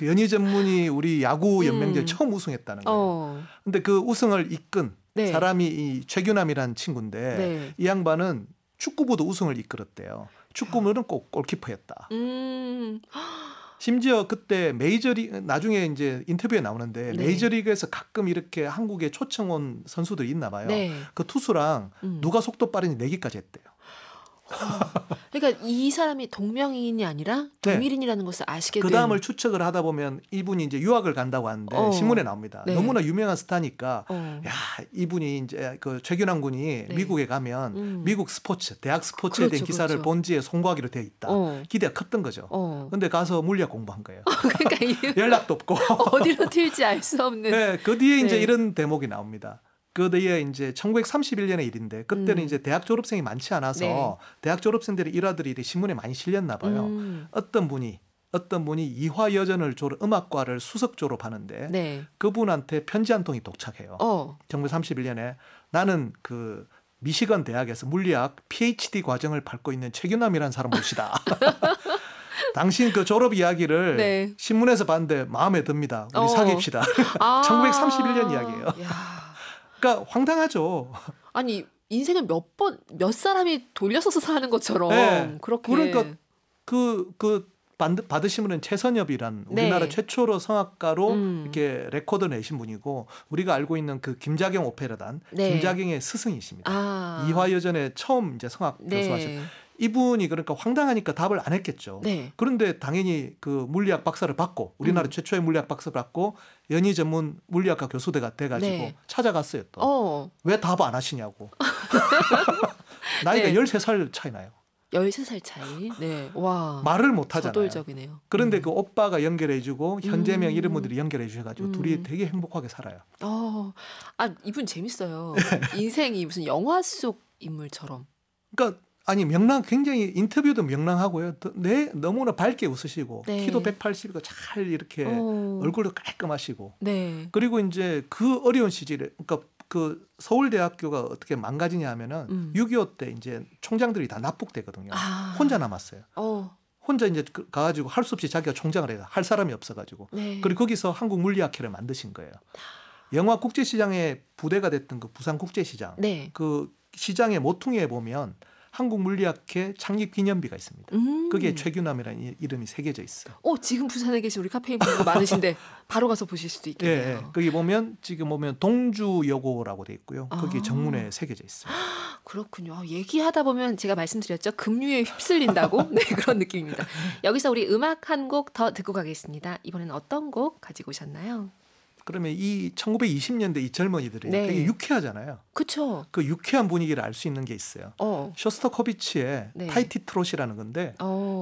연희 전문이 우리 야구 연맹대회 처음 우승했다는 거예요. 근데 그 우승을 이끈 사람이 이 최규남이라는 친구인데 이 양반은 축구부도 우승을 이끌었대요. 축구부는 꼭 골키퍼였다. 심지어 그때 메이저리그 나중에 이제 인터뷰에 나오는데 메이저리그에서 가끔 이렇게 한국에 초청 온 선수들이 있나 봐요. 그 투수랑 누가 속도 빠른지 내기까지 했대요. 그러니까 이 사람이 동명이인이 아니라 동일인이라는 것을 아시게 된. 그 다음을 추측을 하다 보면 이분이 이제 유학을 간다고 하는데 신문에 나옵니다. 너무나 유명한 스타니까 야 이분이 이제 그 최규남 군이 미국에 가면 미국 스포츠, 대학 스포츠에 대한 기사를 본지에 송고하기로 되어 있다. 기대가 컸던 거죠. 근데 가서 물리학 공부한 거예요. 그러니까 연락도 없고 어디로 튈지 알 수 없는. 그 뒤에 이제 이런 대목이 나옵니다. 그 뒤에 이제 1931년의 일인데 그때는 이제 대학 졸업생이 많지 않아서 대학 졸업생들의 일화들이 신문에 많이 실렸나 봐요. 어떤 분이 이화여전을 음악과를 수석 졸업하는데 그분한테 편지 한 통이 도착해요. 1931년에 나는 그 미시건 대학에서 물리학 PhD 과정을 밟고 있는 최규남이라는 사람 모시다. 당신 그 졸업 이야기를 신문에서 봤는데 마음에 듭니다. 우리 사귀읍시다. 1931년 이야기예요. 그러니까 황당하죠. 아니 인생을 몇 사람이 돌려서서 사는 것처럼 그렇게. 그러니까 받으신 분은 최선엽이란 우리나라 최초로 성악가로 이렇게 레코드 내신 분이고 우리가 알고 있는 그 김자경 오페라단 김자경의 스승이십니다. 이화여전에 처음 이제 성악 교수하신 이분이 그러니까 황당하니까 답을 안 했겠죠. 그런데 당연히 그 물리학 박사를 받고 우리나라 최초의 물리학 박사를 받고 연희 전문 물리학과 교수가 돼가지고 찾아갔어요. 또 왜 답 안 하시냐고. 나이가 13살 차이 나요. 13살 차이. 와. 말을 못 하잖아요. 저돌적이네요. 그런데 그 오빠가 연결해주고 현재명 이런 분들이 연결해주셔가지고 둘이 되게 행복하게 살아요. 이분 재밌어요. 인생이 무슨 영화 속 인물처럼. 그러니까 굉장히 인터뷰도 명랑하고요. 너무나 밝게 웃으시고 키도 180이고 잘 이렇게 얼굴도 깔끔하시고. 그리고 이제 그 어려운 시절에 그러니까 그 서울대학교가 어떻게 망가지냐 하면은 6.25 때 이제 총장들이 다 납북되거든요. 혼자 남았어요. 혼자 이제 가가지고 할 수 없이 자기가 총장을 해요. 할 사람이 없어가지고. 그리고 거기서 한국물리학회를 만드신 거예요. 영화 국제시장의 부대가 됐던 그 부산국제시장. 그 시장의 모퉁이에 보면 한국 물리학회 창립 기념비가 있습니다. 그게 최규남이라는 이름이 새겨져 있어요. 지금 부산에 계신 우리 카페인 분들 많으신데 바로 가서 보실 수도 있겠네요. 예, 거기 보면 지금 보면 동주여고라고 돼 있고요. 거기 정문에 새겨져 있어요. 그렇군요. 얘기하다 보면 제가 말씀드렸죠. 급류에 휩쓸린다고 네, 그런 느낌입니다. 여기서 우리 음악 한 곡 더 듣고 가겠습니다. 이번에는 어떤 곡 가지고 오셨나요? 그러면 이 1920년대 이 젊은이들이 되게 유쾌하잖아요. 그렇죠. 그 유쾌한 분위기를 알 수 있는 게 있어요. 쇼스타코비치의 타이티 트롯이라는 건데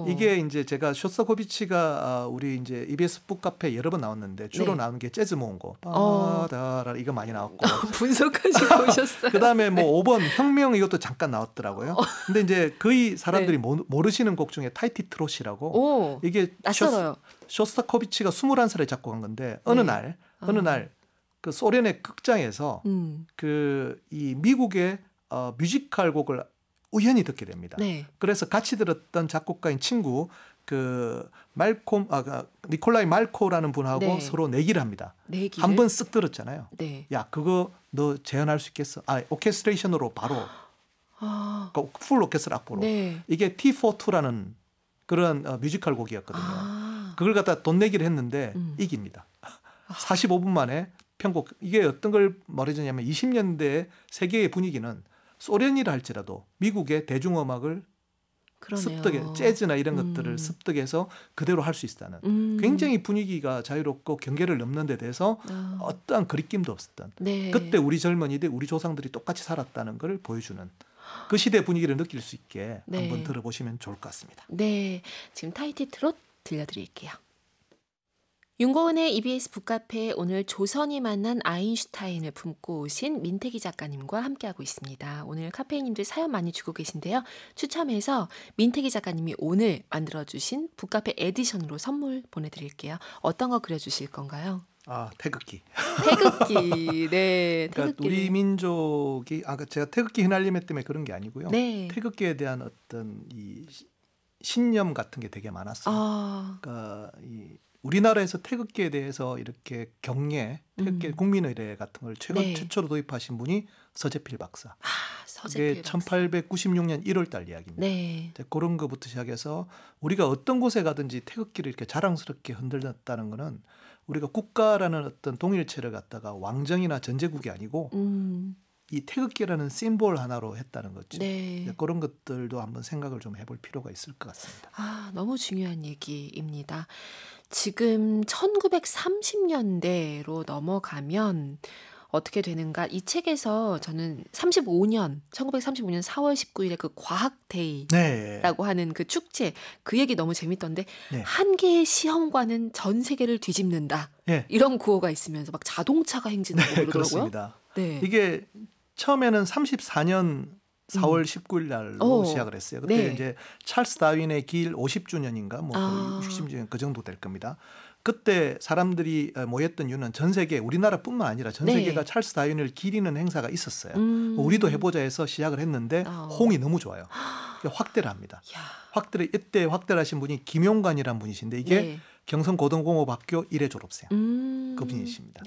이게 이제 제가 쇼스타코비치가 우리 이제 EBS 북카페 여러 번 나왔는데 주로 나오는 게 재즈 모음곡 바다라 이거 많이 나왔고 분석하시고 오셨어요. 그다음에 뭐 5번 혁명 이것도 잠깐 나왔더라고요. 근데 이제 거의 사람들이 모르시는 곡 중에 타이티 트롯이라고 이게 낯설어요. 쇼스타코비치가 21살에 작곡한 건데 어느 날 그 소련의 극장에서 그 이 미국의 뮤지컬 곡을 우연히 듣게 됩니다. 그래서 같이 들었던 작곡가인 친구 그 니콜라이 말코라는 분하고 서로 내기를 합니다. 한 번 쓱 들었잖아요. 야, 그거 너 재현할 수 있겠어? 오케스트레이션으로 바로 풀 오케스트라 악보로. 이게 T42라는 그런 뮤지컬 곡이었거든요. 그걸 갖다 돈 내기를 했는데 이깁니다. 45분 만에 편곡. 이게 어떤 걸 말해주냐면 20년대 세계의 분위기는 소련이라 할지라도 미국의 대중음악을 습득해 재즈나 이런 것들을 습득해서 그대로 할 수 있다는 굉장히 분위기가 자유롭고 경계를 넘는 데 대해서 어떠한 그립김도 없었던 그때 우리 젊은이들 우리 조상들이 똑같이 살았다는 걸 보여주는 그 시대 분위기를 느낄 수 있게 한번 들어보시면 좋을 것 같습니다. 네, 지금 타이티 트롯 들려드릴게요. 윤고은의 EBS 북카페 오늘 조선이 만난 아인슈타인을 품고 오신 민태기 작가님과 함께하고 있습니다. 오늘 카페인님들 사연 많이 주고 계신데요. 추첨해서 민태기 작가님이 오늘 만들어주신 북카페 에디션으로 선물 보내드릴게요. 어떤 거 그려주실 건가요? 태극기. 태극기. 네. 그러니까 우리 민족이 제가 태극기 휘날리매 때문에 그런 게 아니고요. 태극기에 대한 어떤 이 신념 같은 게 되게 많았어요. 그러니까 우리나라에서 태극기에 대해서 이렇게 경례, 태극기 국민의례 같은 걸 최초로 도입하신 분이 서재필 박사. 그게 1896년 1월 달 이야기입니다. 그런 거부터 시작해서 우리가 어떤 곳에 가든지 태극기를 이렇게 자랑스럽게 흔들었다는 거는 우리가 국가라는 어떤 동일체를 갖다가 왕정이나 전제국이 아니고 이 태극기라는 심볼 하나로 했다는 거죠. 그런 것들도 한번 생각을 좀 해볼 필요가 있을 것 같습니다. 너무 중요한 얘기입니다. 지금 1930년대로 넘어가면 어떻게 되는가? 이 책에서 저는 1935년 4월 19일에 그 과학데이라고 하는 그 축제 그 얘기 너무 재밌던데 한 개의 시험관은 전 세계를 뒤집는다. 이런 구호가 있으면서 막 자동차가 행진하고 그러더라고요. 그렇습니다. 이게 처음에는 34년 4월 19일 날로 시작을 했어요. 그때 이제 찰스 다윈의 길 50주년인가 뭐 60주년 그 정도 될 겁니다. 그때 사람들이 모였던 이유는 전 세계 우리나라뿐만 아니라 전 세계가 찰스 다윈을 기리는 행사가 있었어요. 우리도 해보자 해서 시작을 했는데 호응이 너무 좋아요. 확대를 합니다. 이때 확대를 하신 분이 김용관이라는 분이신데 이게 경성고등공업학교 1회 졸업생 그분이십니다.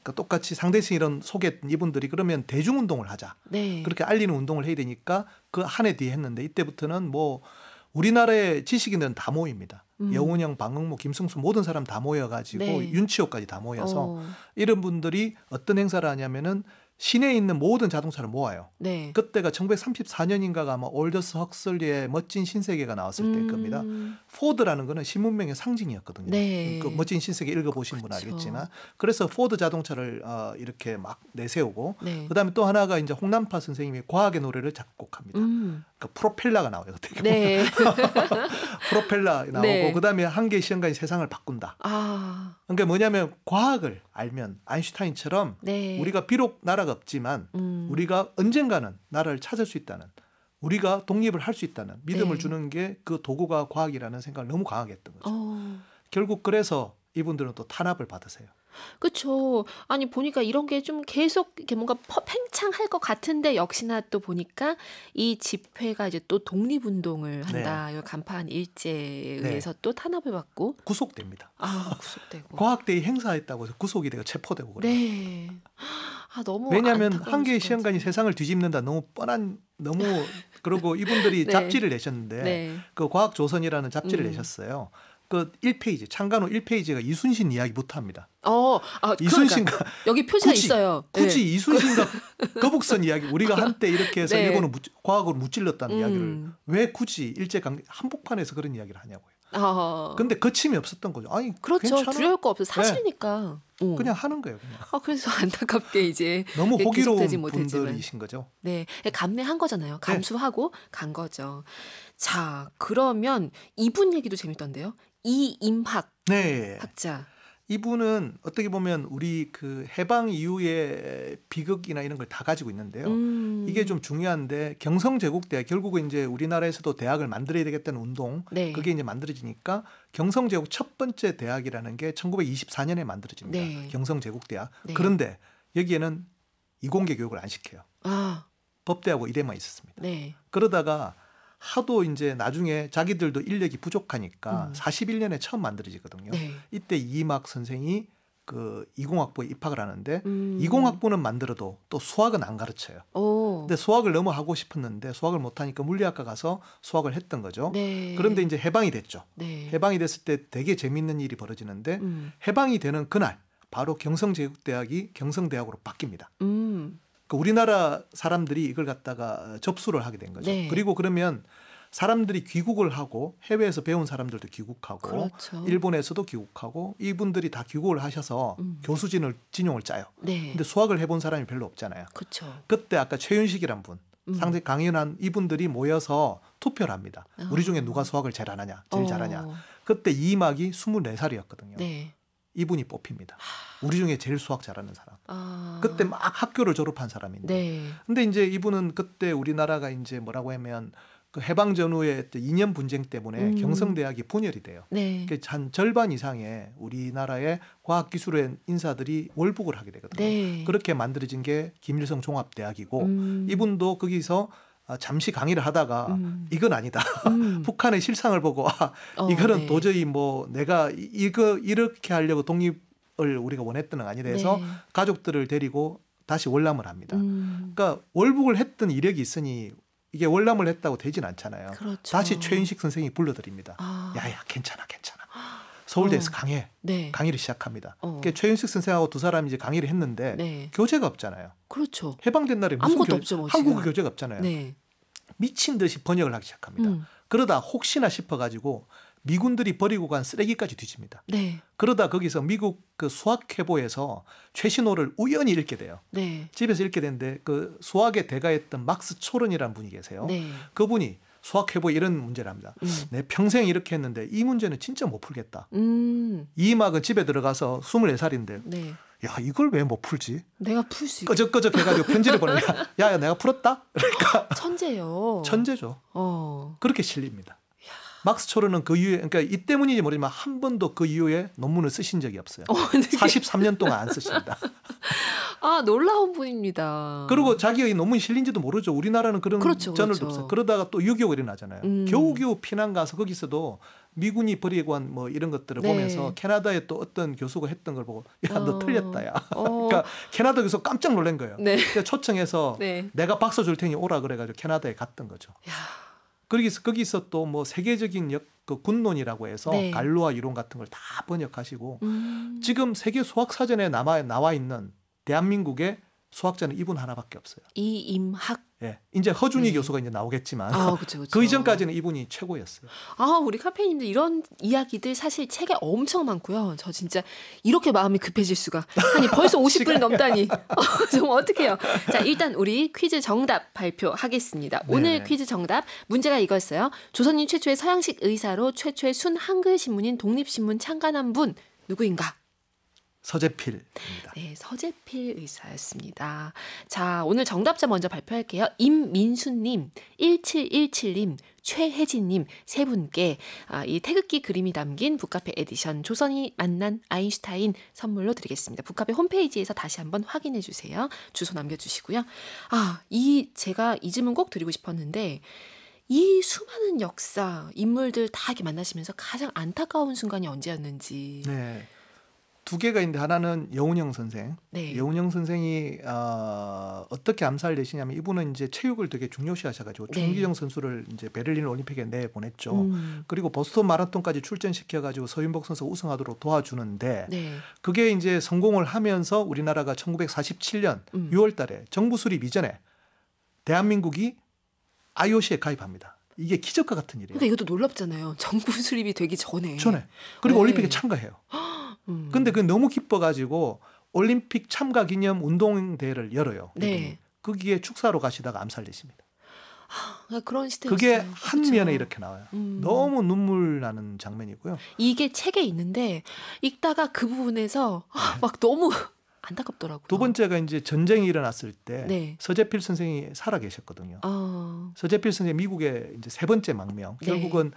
그러니까 똑같이 상대성 이런 소개했던 이분들이 그러면 대중운동을 하자. 그렇게 알리는 운동을 해야 되니까 그 한 해 뒤에 했는데 이때부터는 뭐 우리나라의 지식인들은 다 모입니다. 여운형, 방응모, 김승수 모든 사람 다 모여가지고 윤치호까지 다 모여서 이런 분들이 어떤 행사를 하냐면은 시내에 있는 모든 자동차를 모아요. 그때가 1934년인가가 아마 올더스 헉슬리의 멋진 신세계가 나왔을 때일 겁니다. 포드라는 거는 신문명의 상징이었거든요. 그 멋진 신세계 읽어보신 분은 알겠지만 그래서 포드 자동차를 이렇게 막 내세우고 그다음에 또 하나가 이제 홍남파 선생님이 과학의 노래를 작곡합니다. 그러니까 프로펠러가 나와요. 그때 프로펠러 나오고 그다음에 한 개의 시험관이 세상을 바꾼다. 그러니까 뭐냐면 과학을 알면 아인슈타인처럼 우리가 비록 나라가 없지만 우리가 언젠가는 나라를 찾을 수 있다는 우리가 독립을 할 수 있다는 믿음을 주는 게 그 도구가 과학이라는 생각을 너무 강하게 했던 거죠. 결국 그래서 이분들은 또 탄압을 받으세요. 그렇죠. 아니 보니까 이런 게 좀 계속 이렇게 뭔가 팽창할 것 같은데 역시나 또 보니까 이 집회가 이제 또 독립운동을 한다. 이 간판 일제에 의해서 또 탄압을 받고 구속됩니다. 구속되고. 과학대회 행사했다고 해서 구속이 되고 체포되고 그래요. 네. 너무 왜냐하면 한 개의 시험관이 세상을 뒤집는다. 너무 뻔한 너무 그러고 이분들이 잡지를 내셨는데 그 과학조선이라는 잡지를 내셨어요. 그 1페이지 창간호 1페이지가 이순신 이야기부터 합니다. 이순신과 그러니까 여기 표시가 있어요. 굳이 이순신과 거북선 이야기 우리가 한때 이렇게 해서 일본을 과학으로 무찔렀다는 이야기를 왜 굳이 일제강점 한복판에서 그런 이야기를 하냐고요. 근데 거침이 없었던 거죠. 아니 그렇죠. 괜찮아? 두려울 거 없어. 사실이니까. 그냥 하는 거예요. 그냥. 그래서 안타깝게 이제 너무 호기로운 분들이신 거죠. 네, 감내한 거잖아요. 감수하고 간 거죠. 자, 그러면 이분 얘기도 재밌던데요. 이임학 학자. 이분은 어떻게 보면 우리 그 해방 이후의 비극이나 이런 걸 다 가지고 있는데요. 이게 좀 중요한데 경성제국대학 결국은 이제 우리나라에서도 대학을 만들어야 되겠다는 운동 그게 이제 만들어지니까 경성제국 첫 번째 대학이라는 게 1924년에 만들어집니다. 경성제국대학. 그런데 여기에는 이공계 교육을 안 시켜요. 법대하고 이대만 있었습니다. 그러다가 하도 이제 나중에 자기들도 인력이 부족하니까 41년에 처음 만들어지거든요. 이때 이임학 선생이 그 이공학부에 입학을 하는데 이공학부는 만들어도 또 수학은 안 가르쳐요. 근데 수학을 너무 하고 싶었는데 수학을 못하니까 물리학과 가서 수학을 했던 거죠. 그런데 이제 해방이 됐죠. 해방이 됐을 때 되게 재밌는 일이 벌어지는데 해방이 되는 그날 바로 경성제국대학이 경성대학으로 바뀝니다. 그러니까 우리나라 사람들이 이걸 갖다가 접수를 하게 된 거죠. 그리고 그러면 사람들이 귀국을 하고 해외에서 배운 사람들도 귀국하고 일본에서도 귀국하고 이분들이 다 귀국을 하셔서 교수 진용을 짜요. 근데 수학을 해본 사람이 별로 없잖아요. 그때 아까 최윤식이란 분 상당히 강연한 이분들이 모여서 투표를 합니다. 우리 중에 누가 수학을 제일 잘하냐. 그때 이임학이 24살이었거든요. 이분이 뽑힙니다. 우리 중에 제일 수학 잘하는 사람. 그때 막 학교를 졸업한 사람인데. 근데 이제 이분은 그때 우리나라가 이제 뭐라고 하면 그 해방 전후의 2년 분쟁 때문에 경성대학이 분열이 돼요. 한 절반 이상의 우리나라의 과학기술의 인사들이 월북을 하게 되거든요. 그렇게 만들어진 게 김일성 종합대학이고 이분도 거기서 잠시 강의를 하다가 이건 아니다. 북한의 실상을 보고 이거는 도저히 뭐 내가 이거 이렇게 하려고 독립을 우리가 원했던 건 아니다 해서 가족들을 데리고 다시 월남을 합니다. 그러니까 월북을 했던 이력이 있으니 이게 월남을 했다고 되진 않잖아요. 다시 최윤식 선생이 불러드립니다. 야야 괜찮아. 서울대에서 강의를 시작합니다. 그러니까 최윤식 선생하고 두 사람이 이제 강의를 했는데 교재가 없잖아요. 해방된 날에 무슨 아무것도 없죠, 뭐 한국어 교재가 없잖아요. 미친 듯이 번역을 하기 시작합니다. 그러다 혹시나 싶어가지고 미군들이 버리고 간 쓰레기까지 뒤집니다. 그러다 거기서 미국 그 수학회보에서 최신호를 우연히 읽게 돼요. 집에서 읽게 되는데 그 수학의 대가였던 막스 초른이라는 분이 계세요. 그분이 수학회보 이런 문제를 합니다. 내 평생 이렇게 했는데 이 문제는 진짜 못 풀겠다. 이임학은 집에 들어가서 24살인데 야 이걸 왜 못 풀지? 내가 풀 수 있겠다. 끄적끄적 해가지고 편지를 보내야 야 내가 풀었다? 그러니까 천재요. 천재죠. 그렇게 실립니다. 막스 초르는 그 이후에 그러니까 이 때문인지 모르지만 한 번도 그 이후에 논문을 쓰신 적이 없어요. 43년 동안 안 쓰십니다. 놀라운 분입니다. 그리고 자기의 논문이 실린지도 모르죠. 우리나라는 그런 저널도 없어요. 그러다가 또 6.25가 일어나잖아요. 겨우겨우 피난 가서 거기서도 미군이 버리고 한 뭐 이런 것들을 보면서 캐나다에 또 어떤 교수가 했던 걸 보고 야 너 틀렸다 야. 그러니까 캐나다 교수 깜짝 놀란 거예요. 그러니까 초청해서 내가 박수 줄 테니 오라 그래가지고 캐나다에 갔던 거죠. 거기서 또 뭐 세계적인 그 군론이라고 해서 갈루아 이론 같은 걸 다 번역하시고 지금 세계 수학 사전에 나와 있는 대한민국의 수학자는 이분 하나밖에 없어요. 이임학. 이제 허준희 교수가 이제 나오겠지만 그 이전까지는 이분이 최고였어요. 우리 카페인님들 이런 이야기들 사실 책에 엄청 많고요. 저 진짜 이렇게 마음이 급해질 수가. 아니 벌써 50분이 넘다니. 정말 어떡해요. 자 일단 우리 퀴즈 정답 발표하겠습니다. 오늘 퀴즈 정답 문제가 이거였어요. 조선인 최초의 서양식 의사로 최초의 순 한글 신문인 독립신문 창간한 분 누구인가? 서재필입니다. 네, 서재필 의사였습니다. 자, 오늘 정답자 먼저 발표할게요. 임민수님, 1717님, 최혜진님 세 분께 이 태극기 그림이 담긴 북카페 에디션 조선이 만난 아인슈타인 선물로 드리겠습니다. 북카페 홈페이지에서 다시 한번 확인해 주세요. 주소 남겨주시고요. 제가 이 질문 꼭 드리고 싶었는데 이 수많은 역사, 인물들 다 이렇게 만나시면서 가장 안타까운 순간이 언제였는지. 네. 두 개가 있는데 하나는 여운형 선생. 네. 여운형 선생이 어떻게 암살되시냐면 이분은 이제 체육을 되게 중요시하셔가지고 조은기정 선수를 이제 베를린 올림픽에 내보냈죠. 그리고 보스턴 마라톤까지 출전시켜가지고 서윤복 선수 우승하도록 도와주는데 그게 이제 성공을 하면서 우리나라가 1947년 6월달에 정부 수립 이전에 대한민국이 IOC에 가입합니다. 이게 기적과 같은 일이에요. 그러니까 이것도 놀랍잖아요. 정부 수립이 되기 전에. 그리고 올림픽에 참가해요. 근데 그 너무 기뻐가지고 올림픽 참가 기념 운동대회를 열어요. 거기에 축사로 가시다가 암살되십니다. 그런 시대였어요. 그게 한 면에 이렇게 나와요. 너무 눈물 나는 장면이고요. 이게 책에 있는데 읽다가 그 부분에서 막 너무 안타깝더라고요. 두 번째가 이제 전쟁이 일어났을 때 서재필 선생이 살아 계셨거든요. 서재필 선생이 미국의 이제 세 번째 망명. 결국은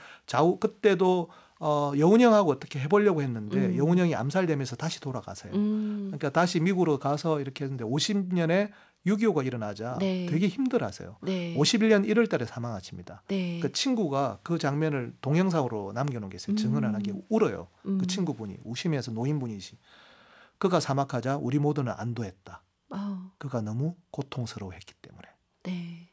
그때도 여운형하고 어떻게 해보려고 했는데 여운형이 암살되면서 다시 돌아가세요. 그러니까 다시 미국으로 가서 이렇게 했는데 50년에 6.25가 일어나자 되게 힘들어하세요. 51년 1월 달에 사망하십니다. 그 친구가 그 장면을 동영상으로 남겨놓은 게 있어요. 증언을 하게 울어요. 그 친구분이 우시면서 노인분이시. 그가 사막하자 우리 모두는 안도했다. 그가 너무 고통스러워했기 때문에.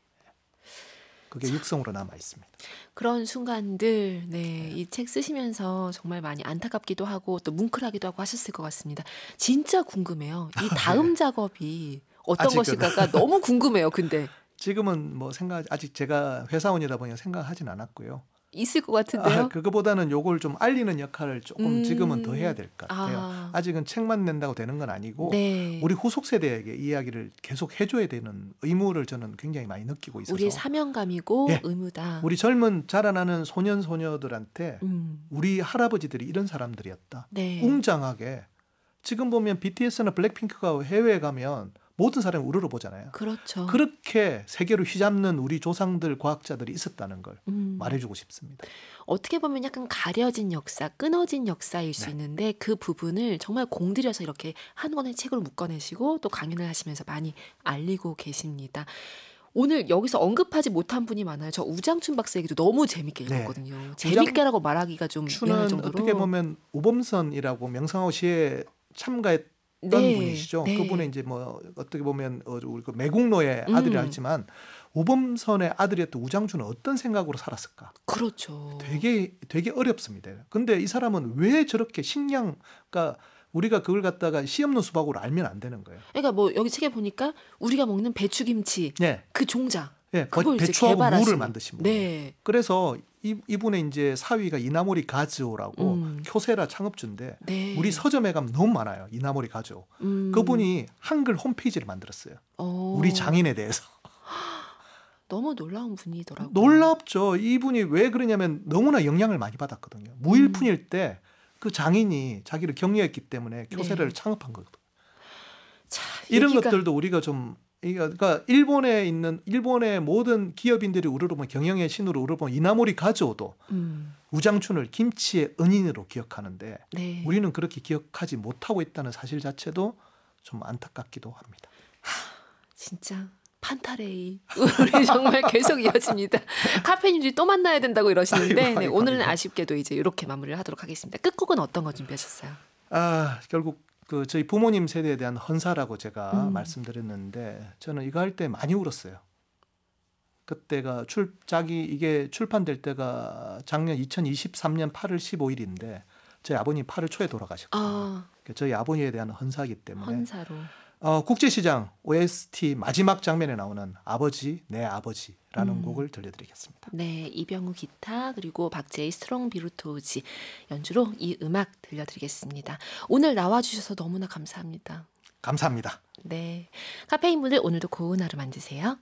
그게 육성으로 남아 있습니다. 그런 순간들, 이 책 쓰시면서 정말 많이 안타깝기도 하고 또 뭉클하기도 하고 하셨을 것 같습니다. 진짜 궁금해요. 이 다음 작업이 어떤 것일까가 너무 궁금해요. 근데 지금은 뭐 아직 제가 회사원이다 보니까 생각하진 않았고요. 있을 것 같은데요. 그거보다는 요걸 좀 알리는 역할을 조금 지금은 더 해야 될 것 같아요. 아직은 책만 낸다고 되는 건 아니고 우리 후속 세대에게 이야기를 계속 해줘야 되는 의무를 저는 굉장히 많이 느끼고 있어서 우리의 사명감이고 의무다. 우리 젊은 자라나는 소년 소녀들한테 우리 할아버지들이 이런 사람들이었다. 웅장하게 지금 보면 BTS나 블랙핑크가 해외에 가면 모든 사람이 우르르 보잖아요. 그렇죠. 그렇게 세계로 휘잡는 우리 조상들 과학자들이 있었다는 걸 말해주고 싶습니다. 어떻게 보면 약간 가려진 역사, 끊어진 역사일 수 있는데 그 부분을 정말 공들여서 이렇게 한 권의 책으로 묶어내시고 또 강연을 하시면서 많이 알리고 계십니다. 오늘 여기서 언급하지 못한 분이 많아요. 저 우장춘 박사 얘기도 너무 재밌게 읽었거든요. 재밌게라고 말하기가 좀 미안할 정도로. 어떻게 보면 오범선이라고 명성황후 시에 참가했던 분이시죠. 그분은 이제 뭐 어떻게 보면 우리 그 매국노의 아들이라 했지만 오범선의 아들이었던 우장춘은 어떤 생각으로 살았을까? 그렇죠. 되게 어렵습니다. 근데 이 사람은 왜 저렇게 그러니까 우리가 그걸 갖다가 씨 없는 수박으로 알면 안 되는 거예요. 그러니까 뭐 여기 책에 보니까 우리가 먹는 배추김치 그 종자 그걸 배추하고 무를 만드신 분. 그래서 이분의 이제 사위가 이나모리 가즈오라고 쿄세라 창업주인데 우리 서점에 가면 너무 많아요. 이나모리 가즈오. 그분이 한글 홈페이지를 만들었어요. 우리 장인에 대해서. 너무 놀라운 분이더라고요. 놀랍죠. 이분이 왜 그러냐면 너무나 영향을 많이 받았거든요. 무일푼일 때 그 장인이 자기를 격려했기 때문에 쿄세라를 창업한 거거든요. 자, 이런 것들도 우리가 좀 그러니까 일본의 모든 기업인들이 우르르보면 경영의 신으로 우르르보면 이나모리 가즈오도 우장춘을 김치의 은인으로 기억하는데 우리는 그렇게 기억하지 못하고 있다는 사실 자체도 좀 안타깝기도 합니다. 진짜 판타레이 우리 정말 계속 이어집니다. 카페님들이 또 만나야 된다고 이러시는데 오늘은 아쉽게도 이제 이렇게 마무리를 하도록 하겠습니다. 끝곡은 어떤 거 준비하셨어요? 결국 저희 부모님 세대에 대한 헌사라고 제가 말씀드렸는데 저는 이거 할 때 많이 울었어요. 그때가 이게 출판될 때가 작년 2023년 8월 15일인데 저희 아버님 8월 초에 돌아가셨거든요. 저희 아버지에 대한 헌사이기 때문에 헌사로. 국제시장 OST 마지막 장면에 나오는 아버지 내 아버지라는 곡을 들려드리겠습니다. 네, 이병우 기타 그리고 박재희 스트롱 비루토지 연주로 이 음악 들려드리겠습니다. 오늘 나와주셔서 너무나 감사합니다. 감사합니다. 네, 카페인 분들 오늘도 고운 하루 만드세요.